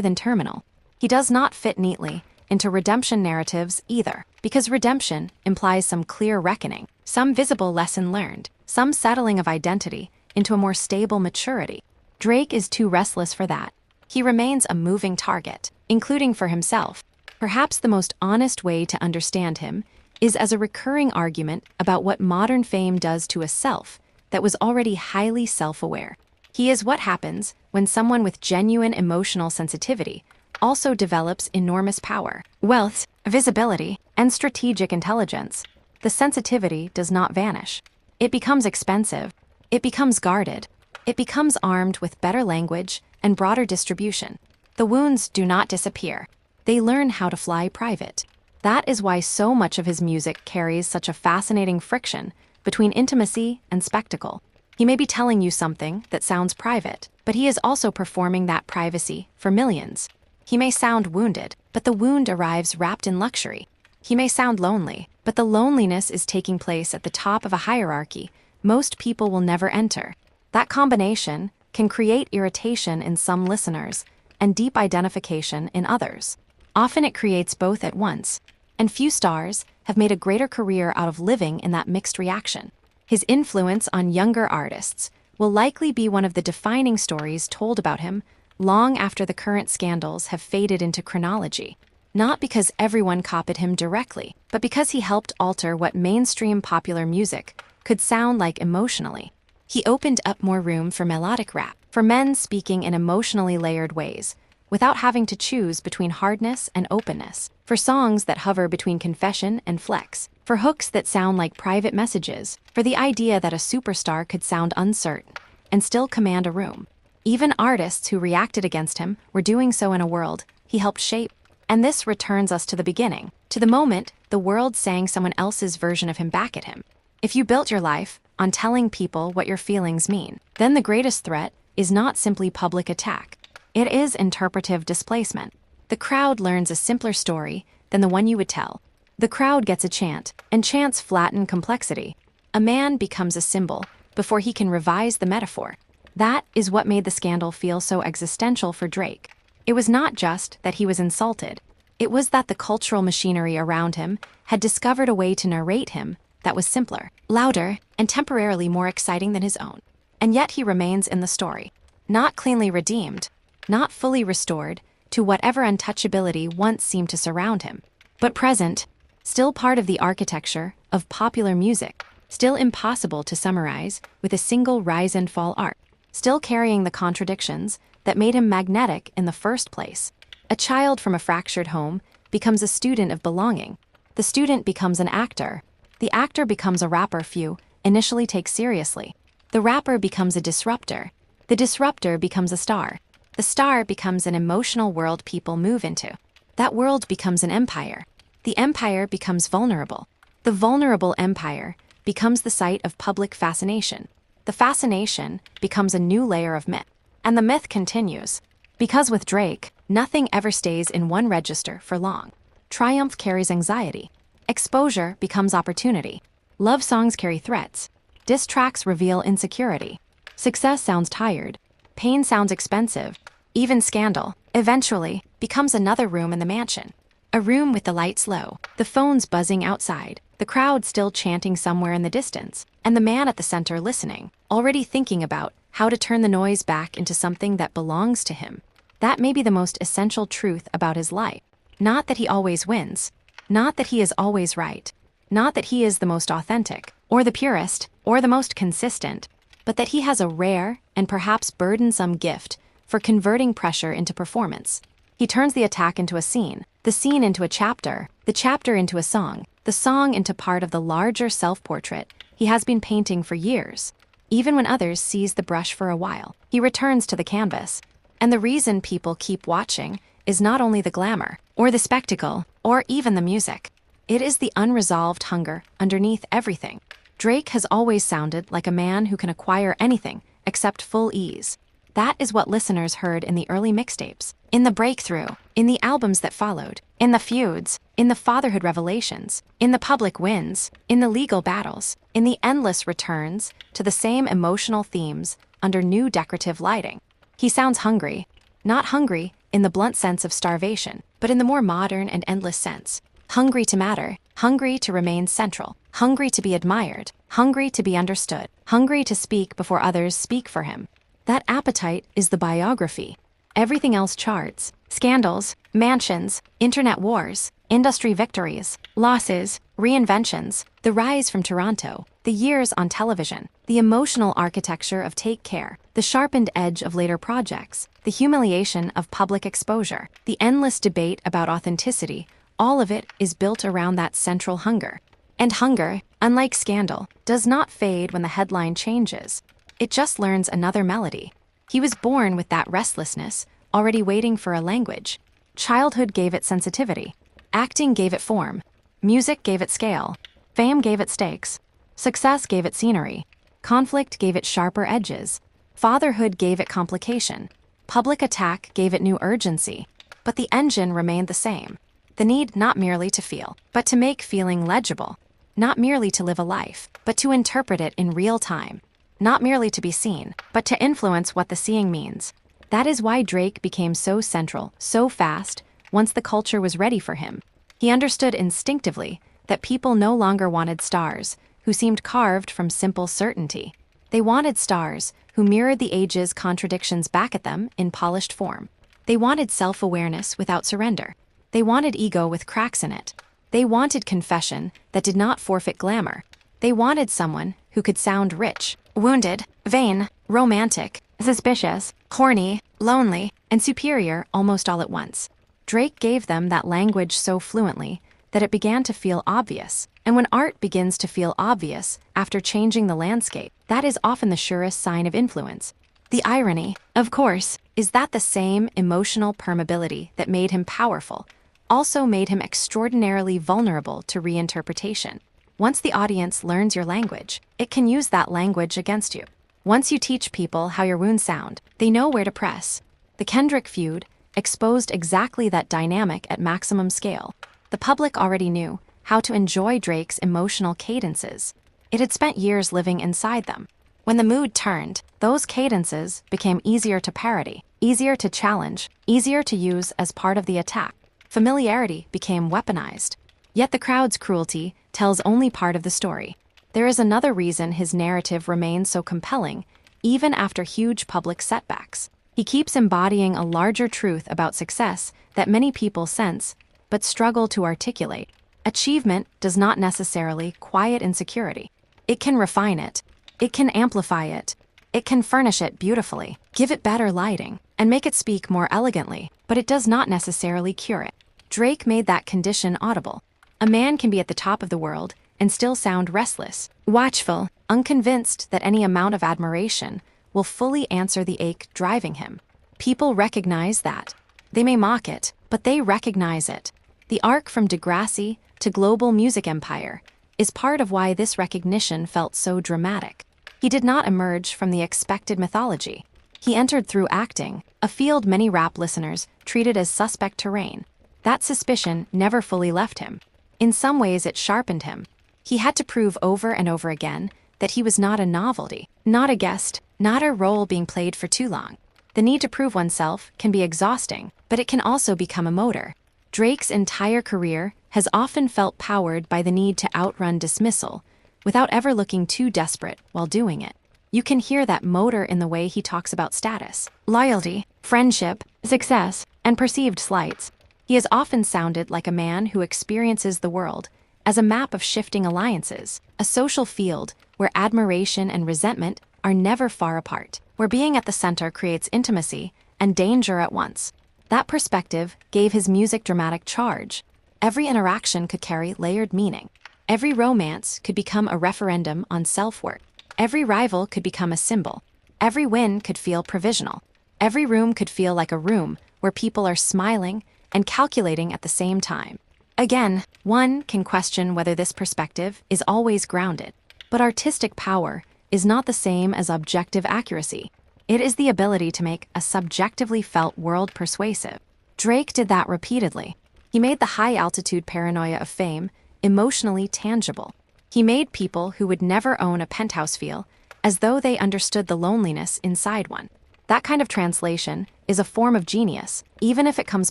than terminal. He does not fit neatly into redemption narratives either, because redemption implies some clear reckoning, some visible lesson learned, some settling of identity into a more stable maturity. Drake is too restless for that. He remains a moving target, including for himself. Perhaps the most honest way to understand him is as a recurring argument about what modern fame does to a self that was already highly self-aware. He is what happens when someone with genuine emotional sensitivity also develops enormous power, wealth, visibility, and strategic intelligence. The sensitivity does not vanish. It becomes expensive. It becomes guarded. It becomes armed with better language and broader distribution. The wounds do not disappear. They learn how to fly private. That is why so much of his music carries such a fascinating friction between intimacy and spectacle. He may be telling you something that sounds private, but he is also performing that privacy for millions. He may sound wounded, but the wound arrives wrapped in luxury. He may sound lonely, but the loneliness is taking place at the top of a hierarchy most people will never enter. That combination can create irritation in some listeners and deep identification in others. Often it creates both at once, and few stars have made a greater career out of living in that mixed reaction. His influence on younger artists will likely be one of the defining stories told about him long after the current scandals have faded into chronology. Not because everyone copied him directly, but because he helped alter what mainstream popular music could sound like emotionally. He opened up more room for melodic rap, for men speaking in emotionally layered ways, without having to choose between hardness and openness, for songs that hover between confession and flex, for hooks that sound like private messages, for the idea that a superstar could sound uncertain and still command a room. Even artists who reacted against him were doing so in a world he helped shape. And this returns us to the beginning, to the moment the world sang someone else's version of him back at him. If you built your life on telling people what your feelings mean, then the greatest threat is not simply public attack. It is interpretive displacement. The crowd learns a simpler story than the one you would tell. The crowd gets a chant, and chants flatten complexity. A man becomes a symbol before he can revise the metaphor. That is what made the scandal feel so existential for Drake. It was not just that he was insulted. It was that the cultural machinery around him had discovered a way to narrate him that was simpler, louder, and temporarily more exciting than his own. And yet he remains in the story, not cleanly redeemed, not fully restored to whatever untouchability once seemed to surround him, but present, still part of the architecture of popular music, still impossible to summarize with a single rise and fall arc, still carrying the contradictions that made him magnetic in the first place. A child from a fractured home becomes a student of belonging. The student becomes an actor. The actor becomes a rapper few initially take seriously. The rapper becomes a disruptor. The disruptor becomes a star. The star becomes an emotional world people move into. That world becomes an empire. The empire becomes vulnerable. The vulnerable empire becomes the site of public fascination. The fascination becomes a new layer of myth. And the myth continues. Because with Drake, nothing ever stays in one register for long. Triumph carries anxiety. Exposure becomes opportunity. Love songs carry threats. Diss tracks reveal insecurity. Success sounds tired. Pain sounds expensive. Even scandal, eventually, becomes another room in the mansion. A room with the lights low, the phones buzzing outside, the crowd still chanting somewhere in the distance, and the man at the center listening, already thinking about how to turn the noise back into something that belongs to him. That may be the most essential truth about his life. Not that he always wins. Not that he is always right. Not that he is the most authentic, or the purest, or the most consistent, but that he has a rare and perhaps burdensome gift for converting pressure into performance. He turns the attack into a scene, the scene into a chapter, the chapter into a song, the song into part of the larger self-portrait he has been painting for years. Even when others seize the brush for a while, he returns to the canvas. And the reason people keep watching is not only the glamour, or the spectacle, or even the music. It is the unresolved hunger underneath everything. Drake has always sounded like a man who can acquire anything except full ease. That is what listeners heard in the early mixtapes, in the breakthrough, in the albums that followed, in the feuds, in the fatherhood revelations, in the public wins, in the legal battles, in the endless returns to the same emotional themes under new decorative lighting. He sounds hungry, not hungry in the blunt sense of starvation, but in the more modern and endless sense. Hungry to matter, hungry to remain central, hungry to be admired, hungry to be understood, hungry to speak before others speak for him. That appetite is the biography. Everything else charts. Scandals, mansions, internet wars, industry victories, losses, reinventions, the rise from Toronto, the years on television, the emotional architecture of Take Care, the sharpened edge of later projects, the humiliation of public exposure, the endless debate about authenticity, all of it is built around that central hunger. And hunger, unlike scandal, does not fade when the headline changes. It just learns another melody. He was born with that restlessness, already waiting for a language. Childhood gave it sensitivity. Acting gave it form. Music gave it scale. Fame gave it stakes. Success gave it scenery. Conflict gave it sharper edges. Fatherhood gave it complication. Public attack gave it new urgency. But the engine remained the same. The need not merely to feel, but to make feeling legible. Not merely to live a life, but to interpret it in real time. Not merely to be seen, but to influence what the seeing means. That is why Drake became so central, so fast, once the culture was ready for him. He understood instinctively that people no longer wanted stars who seemed carved from simple certainty. They wanted stars who mirrored the age's contradictions back at them in polished form. They wanted self-awareness without surrender. They wanted ego with cracks in it. They wanted confession that did not forfeit glamour. They wanted someone who could sound rich, wounded, vain, romantic, suspicious, horny, lonely, and superior almost all at once. Drake gave them that language so fluently that it began to feel obvious. And when art begins to feel obvious after changing the landscape, that is often the surest sign of influence. The irony, of course, is that the same emotional permeability that made him powerful also made him extraordinarily vulnerable to reinterpretation. Once the audience learns your language, it can use that language against you. Once you teach people how your wounds sound, they know where to press. The Kendrick feud exposed exactly that dynamic at maximum scale. The public already knew how to enjoy Drake's emotional cadences. It had spent years living inside them. When the mood turned, those cadences became easier to parody, easier to challenge, easier to use as part of the attack. Familiarity became weaponized. Yet the crowd's cruelty tells only part of the story. There is another reason his narrative remains so compelling, even after huge public setbacks. He keeps embodying a larger truth about success that many people sense, but struggle to articulate. Achievement does not necessarily quiet insecurity. It can refine it. It can amplify it. It can furnish it beautifully, give it better lighting, and make it speak more elegantly, but it does not necessarily cure it. Drake made that condition audible. A man can be at the top of the world and still sound restless, watchful, unconvinced that any amount of admiration will fully answer the ache driving him. People recognize that. They may mock it, but they recognize it. The arc from Degrassi to global music empire is part of why this recognition felt so dramatic. He did not emerge from the expected mythology. He entered through acting, a field many rap listeners treated as suspect terrain. That suspicion never fully left him. In some ways, it sharpened him. He had to prove over and over again that he was not a novelty, not a guest, not a role being played for too long. The need to prove oneself can be exhausting, but it can also become a motor. Drake's entire career has often felt powered by the need to outrun dismissal, without ever looking too desperate while doing it. You can hear that motor in the way he talks about status, loyalty, friendship, success, and perceived slights. He has often sounded like a man who experiences the world as a map of shifting alliances, a social field where admiration and resentment are never far apart, where being at the center creates intimacy and danger at once. That perspective gave his music dramatic charge. Every interaction could carry layered meaning. Every romance could become a referendum on self-worth. Every rival could become a symbol. Every win could feel provisional. Every room could feel like a room where people are smiling and calculating at the same time. Again, one can question whether this perspective is always grounded. But artistic power is not the same as objective accuracy. It is the ability to make a subjectively felt world persuasive. Drake did that repeatedly. He made the high-altitude paranoia of fame emotionally tangible. He made people who would never own a penthouse feel as though they understood the loneliness inside one. That kind of translation is a form of genius, even if it comes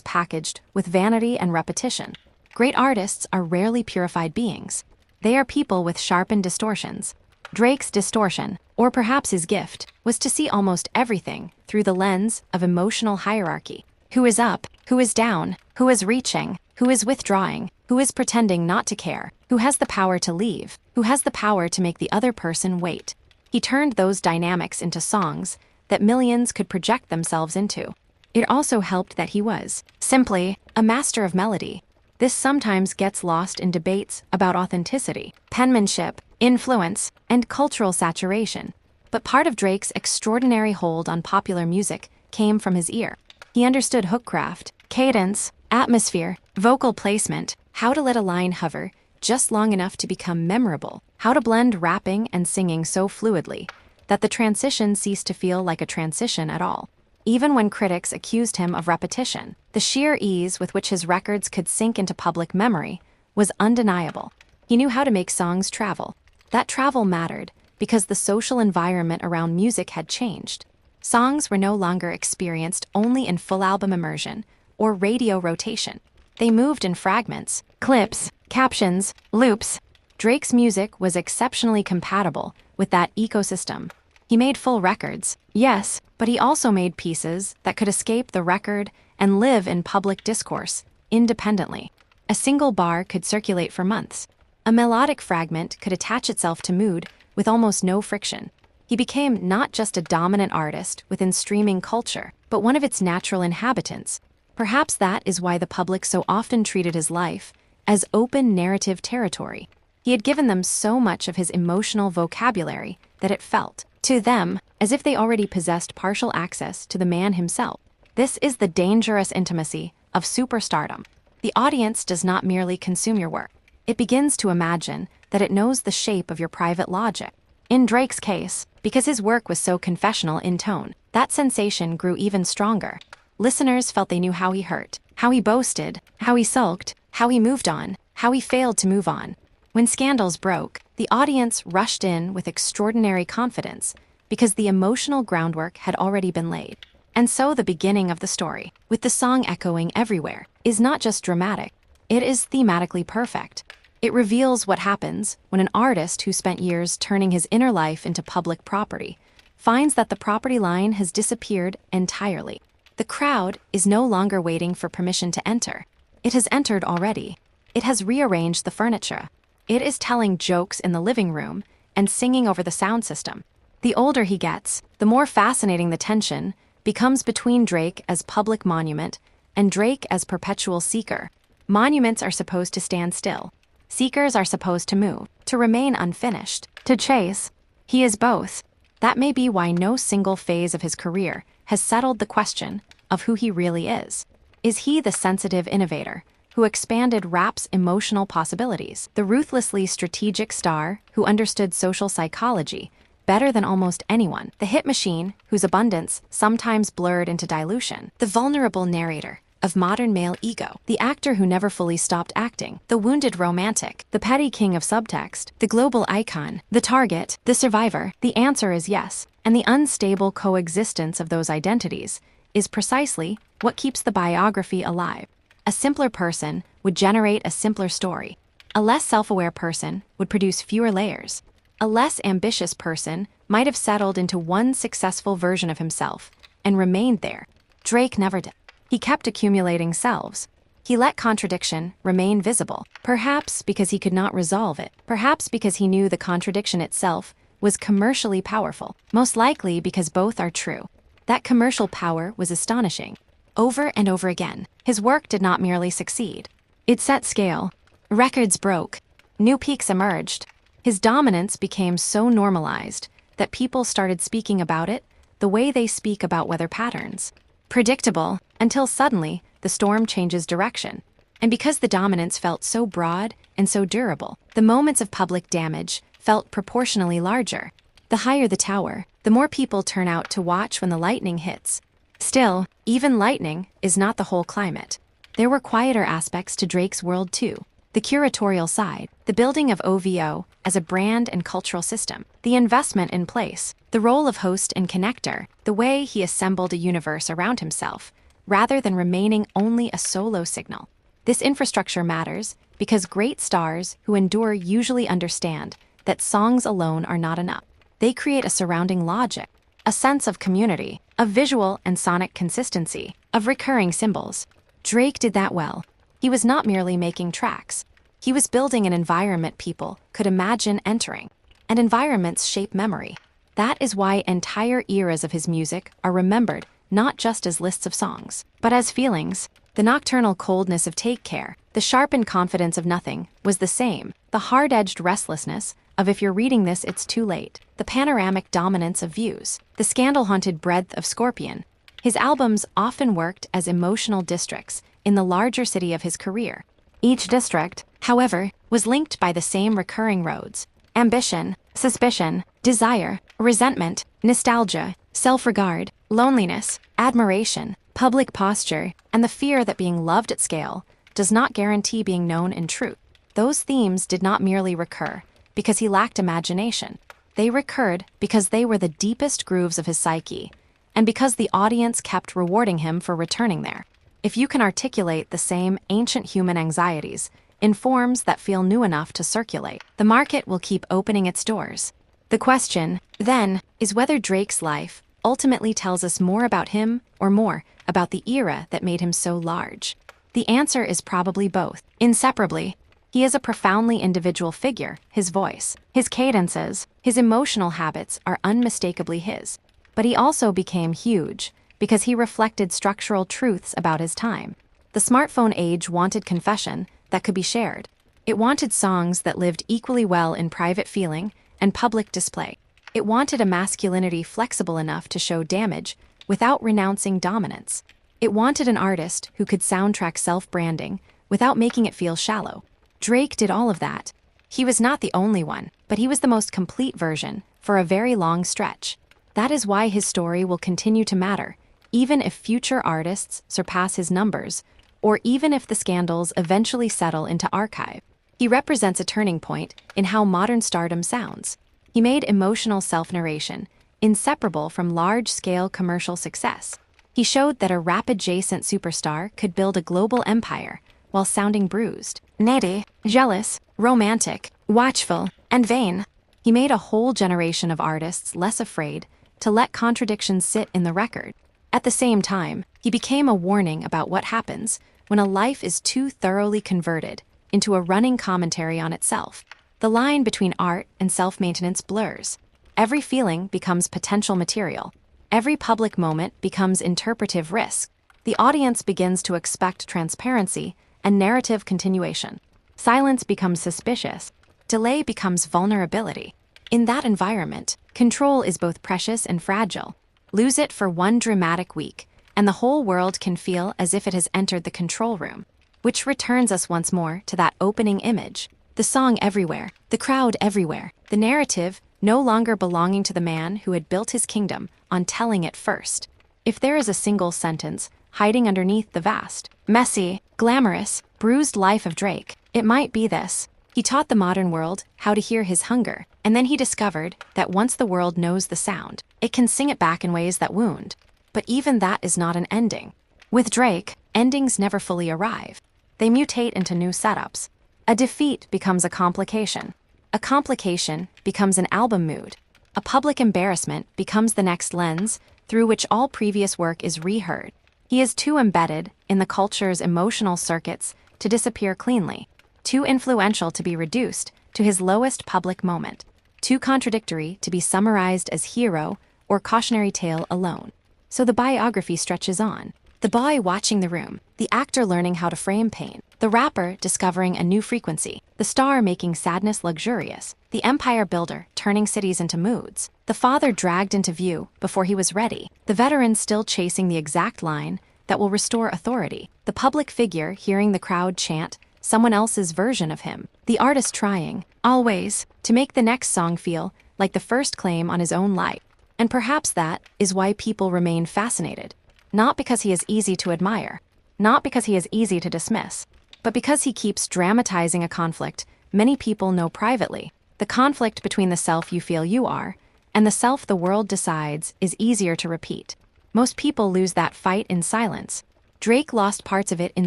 packaged with vanity and repetition. Great artists are rarely purified beings. They are people with sharpened distortions. Drake's distortion, or perhaps his gift, was to see almost everything through the lens of emotional hierarchy. Who is up? Who is down? Who is reaching? Who is withdrawing? Who is pretending not to care? Who has the power to leave? Who has the power to make the other person wait? He turned those dynamics into songs that millions could project themselves into. It also helped that he was, simply, a master of melody. This sometimes gets lost in debates about authenticity, penmanship, influence, and cultural saturation. But part of Drake's extraordinary hold on popular music came from his ear. He understood hookcraft, cadence, atmosphere, vocal placement, how to let a line hover just long enough to become memorable, how to blend rapping and singing so fluidly that the transition ceased to feel like a transition at all. Even when critics accused him of repetition, the sheer ease with which his records could sink into public memory was undeniable. He knew how to make songs travel. That travel mattered because the social environment around music had changed. Songs were no longer experienced only in full album immersion or radio rotation. They moved in fragments, clips, captions, loops. Drake's music was exceptionally compatible with that ecosystem. He made full records, yes, but he also made pieces that could escape the record and live in public discourse independently. A single bar could circulate for months. A melodic fragment could attach itself to mood with almost no friction. He became not just a dominant artist within streaming culture, but one of its natural inhabitants. Perhaps that is why the public so often treated his life as open narrative territory. He had given them so much of his emotional vocabulary that it felt, to them, as if they already possessed partial access to the man himself. This is the dangerous intimacy of superstardom. The audience does not merely consume your work. It begins to imagine that it knows the shape of your private logic. In Drake's case, because his work was so confessional in tone, that sensation grew even stronger. Listeners felt they knew how he hurt, how he boasted, how he sulked, how he moved on, how he failed to move on. When scandals broke, the audience rushed in with extraordinary confidence because the emotional groundwork had already been laid. And so the beginning of the story, with the song echoing everywhere, is not just dramatic, it is thematically perfect. It reveals what happens when an artist who spent years turning his inner life into public property finds that the property line has disappeared entirely. The crowd is no longer waiting for permission to enter. It has entered already. It has rearranged the furniture. It is telling jokes in the living room and singing over the sound system. The older he gets, the more fascinating the tension becomes between Drake as public monument and Drake as perpetual seeker. Monuments are supposed to stand still. Seekers are supposed to move, to remain unfinished, to chase. He is both. That may be why no single phase of his career has settled the question of who he really is. Is he the sensitive innovator who expanded rap's emotional possibilities, the ruthlessly strategic star who understood social psychology better than almost anyone, the hit machine whose abundance sometimes blurred into dilution, the vulnerable narrator of modern male ego. The actor who never fully stopped acting, the wounded romantic, the petty king of subtext, the global icon, the target, the survivor. The answer is yes, and the unstable coexistence of those identities is precisely what keeps the biography alive. A simpler person would generate a simpler story. A less self-aware person would produce fewer layers. A less ambitious person might have settled into one successful version of himself and remained there. Drake never did. He kept accumulating selves. He let contradiction remain visible, perhaps because he could not resolve it, perhaps because he knew the contradiction itself was commercially powerful, most likely because both are true. That commercial power was astonishing. Over and over again, his work did not merely succeed. It set scale. Records broke. New peaks emerged. His dominance became so normalized that people started speaking about it the way they speak about weather patterns. Predictable, until suddenly the storm changes direction. And because the dominance felt so broad and so durable, the moments of public damage felt proportionally larger. The higher the tower, the more people turn out to watch when the lightning hits. Still, even lightning is not the whole climate. There were quieter aspects to Drake's world too. The curatorial side, the building of OVO as a brand and cultural system, the investment in place, the role of host and connector, the way he assembled a universe around himself, rather than remaining only a solo signal. This infrastructure matters because great stars who endure usually understand that songs alone are not enough. They create a surrounding logic, a sense of community, of visual and sonic consistency, of recurring symbols. Drake did that well. He was not merely making tracks. He was building an environment people could imagine entering. And environments shape memory. That is why entire eras of his music are remembered not just as lists of songs, but as feelings. The nocturnal coldness of Take Care, the sharpened confidence of Nothing, was the same. The hard-edged restlessness of If You're Reading This, It's Too Late. The panoramic dominance of Views. The scandal-haunted breadth of Scorpion. His albums often worked as emotional districts in the larger city of his career. Each district, however, was linked by the same recurring roads: ambition, suspicion, desire, resentment, nostalgia, self-regard, loneliness, admiration, public posture, and the fear that being loved at scale does not guarantee being known in truth. Those themes did not merely recur because he lacked imagination. They recurred because they were the deepest grooves of his psyche, and because the audience kept rewarding him for returning there. If you can articulate the same ancient human anxieties in forms that feel new enough to circulate, the market will keep opening its doors. The question, then, is whether Drake's life ultimately tells us more about him or more about the era that made him so large. The answer is probably both. Inseparably, he is a profoundly individual figure. His voice, his cadences, his emotional habits are unmistakably his. But he also became huge because he reflected structural truths about his time. The smartphone age wanted confession that could be shared. It wanted songs that lived equally well in private feeling and public display. It wanted a masculinity flexible enough to show damage without renouncing dominance. It wanted an artist who could soundtrack self-branding without making it feel shallow. Drake did all of that. He was not the only one, but he was the most complete version for a very long stretch. That is why his story will continue to matter, even if future artists surpass his numbers, or even if the scandals eventually settle into archive. He represents a turning point in how modern stardom sounds. He made emotional self-narration inseparable from large-scale commercial success. He showed that a rap-adjacent superstar could build a global empire while sounding bruised, needy, jealous, romantic, watchful, and vain. He made a whole generation of artists less afraid to let contradictions sit in the record. At the same time, he became a warning about what happens when a life is too thoroughly converted into a running commentary on itself. The line between art and self-maintenance blurs. Every feeling becomes potential material. Every public moment becomes interpretive risk. The audience begins to expect transparency and narrative continuation. Silence becomes suspicious. Delay becomes vulnerability. In that environment, control is both precious and fragile. Lose it for one dramatic week, and the whole world can feel as if it has entered the control room. Which returns us once more to that opening image. The song everywhere, the crowd everywhere, the narrative no longer belonging to the man who had built his kingdom on telling it first. If there is a single sentence hiding underneath the vast, messy, glamorous, bruised life of Drake. It might be this. He taught the modern world how to hear his hunger, and then he discovered that once the world knows the sound, it can sing it back in ways that wound. But even that is not an ending. With Drake, endings never fully arrive. They mutate into new setups. A defeat becomes a complication. A complication becomes an album mood. A public embarrassment becomes the next lens through which all previous work is reheard. He is too embedded in the culture's emotional circuits to disappear cleanly, too influential to be reduced to his lowest public moment, too contradictory to be summarized as hero or cautionary tale alone. So the biography stretches on. The boy watching the room, the actor learning how to frame pain, the rapper discovering a new frequency, the star making sadness luxurious, the empire builder turning cities into moods, the father dragged into view before he was ready, the veteran still chasing the exact line that will restore authority, the public figure hearing the crowd chant someone else's version of him, the artist trying, always, to make the next song feel like the first claim on his own life. And perhaps that is why people remain fascinated. Not because he is easy to admire, not because he is easy to dismiss, but because he keeps dramatizing a conflict many people know privately, the conflict between the self you feel you are and the self the world decides is easier to repeat. Most people lose that fight in silence. Drake lost parts of it in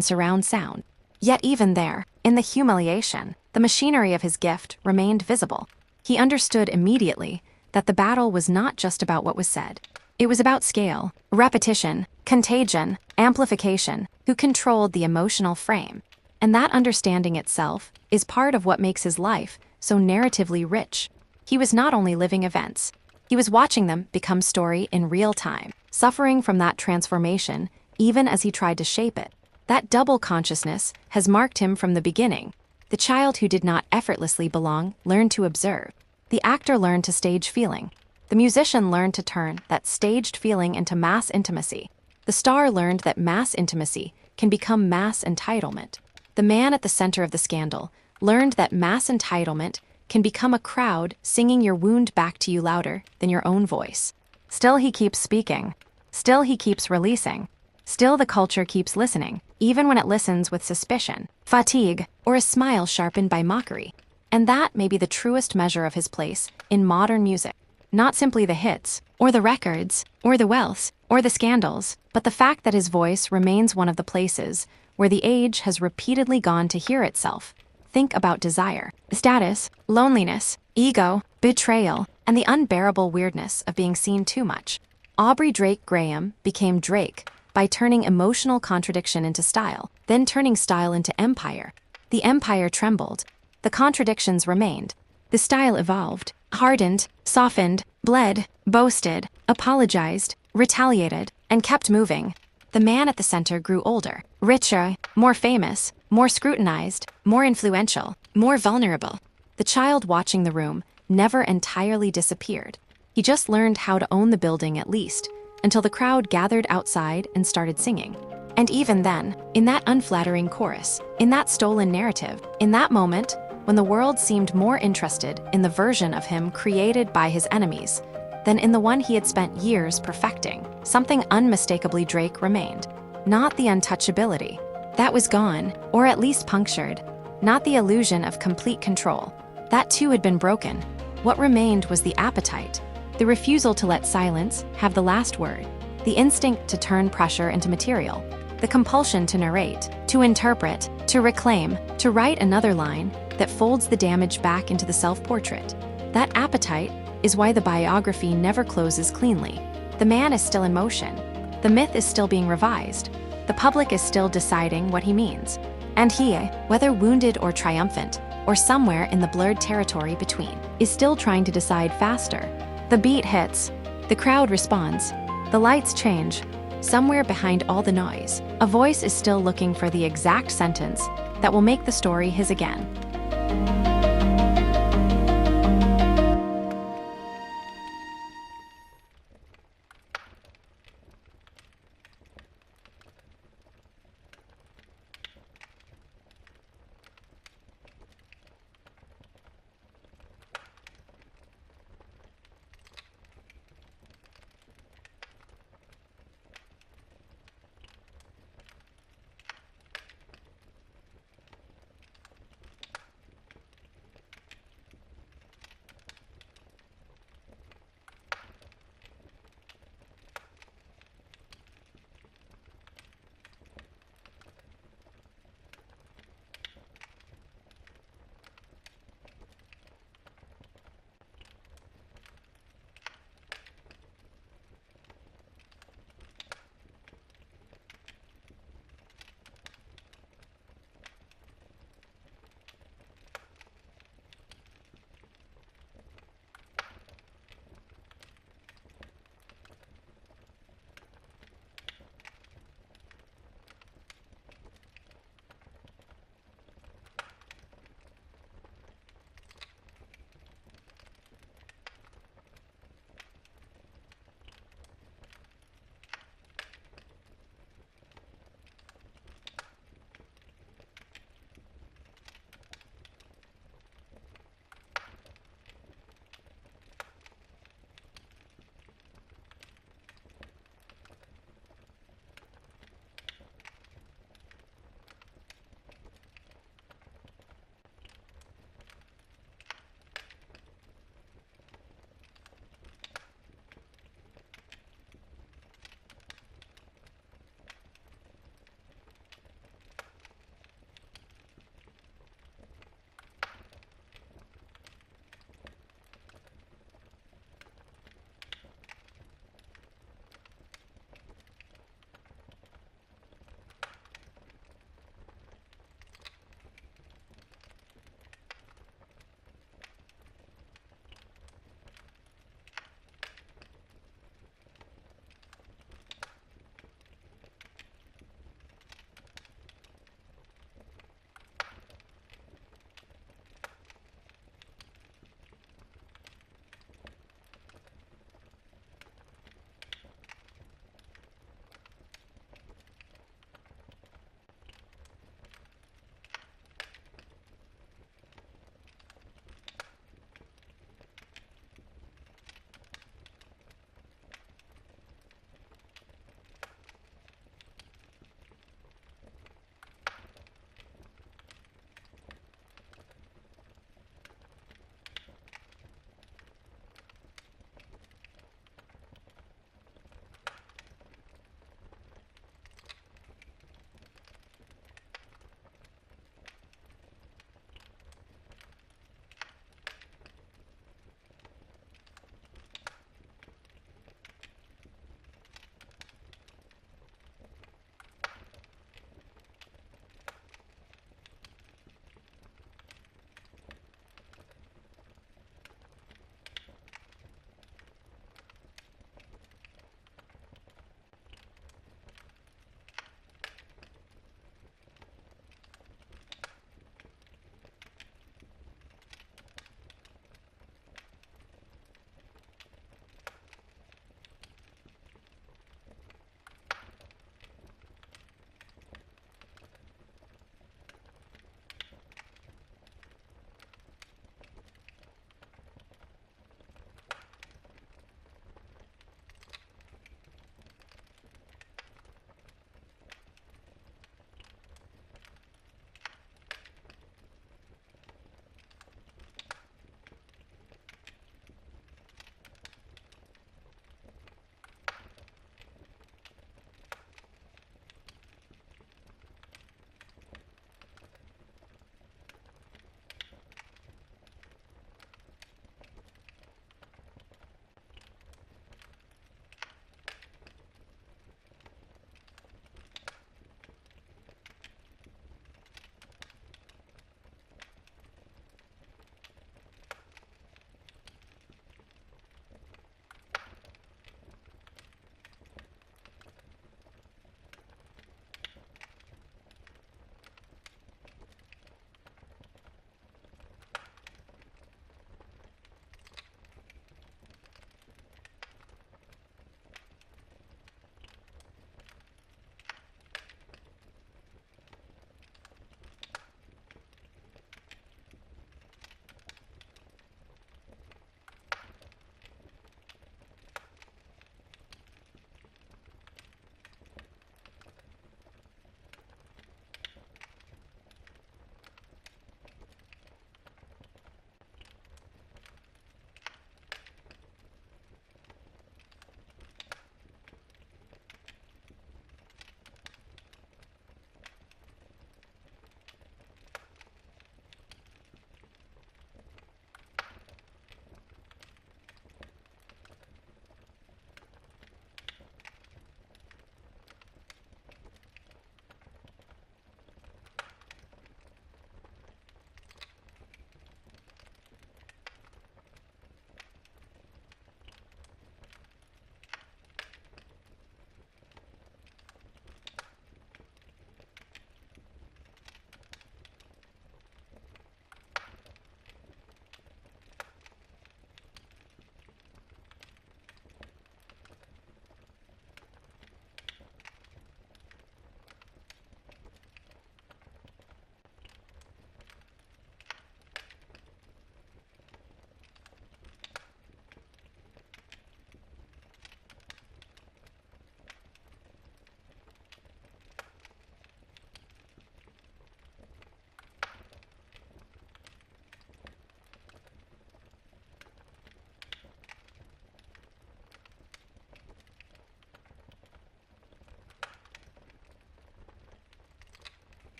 surround sound. Yet even there, in the humiliation, the machinery of his gift remained visible. He understood immediately that the battle was not just about what was said. It was about scale, repetition, contagion, amplification, who controlled the emotional frame. And that understanding itself is part of what makes his life so narratively rich. He was not only living events, he was watching them become story in real time, suffering from that transformation even as he tried to shape it. That double consciousness has marked him from the beginning. The child who did not effortlessly belong learned to observe. The actor learned to stage feeling. The musician learned to turn that staged feeling into mass intimacy. The star learned that mass intimacy can become mass entitlement. The man at the center of the scandal learned that mass entitlement can become a crowd singing your wound back to you louder than your own voice. Still he keeps speaking. Still he keeps releasing. Still the culture keeps listening, even when it listens with suspicion, fatigue, or a smile sharpened by mockery. And that may be the truest measure of his place in modern music. Not simply the hits, or the records, or the wealth, or the scandals, but the fact that his voice remains one of the places where the age has repeatedly gone to hear itself. Think about desire, status, loneliness, ego, betrayal, and the unbearable weirdness of being seen too much. Aubrey Drake Graham became Drake by turning emotional contradiction into style, then turning style into empire. The empire trembled. The contradictions remained. The style evolved, hardened, softened, bled, boasted, apologized, retaliated, and kept moving. The man at the center grew older, richer, more famous, more scrutinized, more influential, more vulnerable. The child watching the room never entirely disappeared. He just learned how to own the building at least, until the crowd gathered outside and started singing. And even then, in that unflattering chorus, in that stolen narrative, in that moment, when the world seemed more interested in the version of him created by his enemies than in the one he had spent years perfecting, something unmistakably Drake remained. Not the untouchability. That was gone, or at least punctured. Not the illusion of complete control. That too had been broken. What remained was the appetite, the refusal to let silence have the last word, the instinct to turn pressure into material, the compulsion to narrate, to interpret, to reclaim, to write another line that folds the damage back into the self-portrait. That appetite is why the biography never closes cleanly. The man is still in motion. The myth is still being revised. The public is still deciding what he means. And he, whether wounded or triumphant, or somewhere in the blurred territory between, is still trying to decide faster. The beat hits. The crowd responds. The lights change. Somewhere behind all the noise, a voice is still looking for the exact sentence that will make the story his again.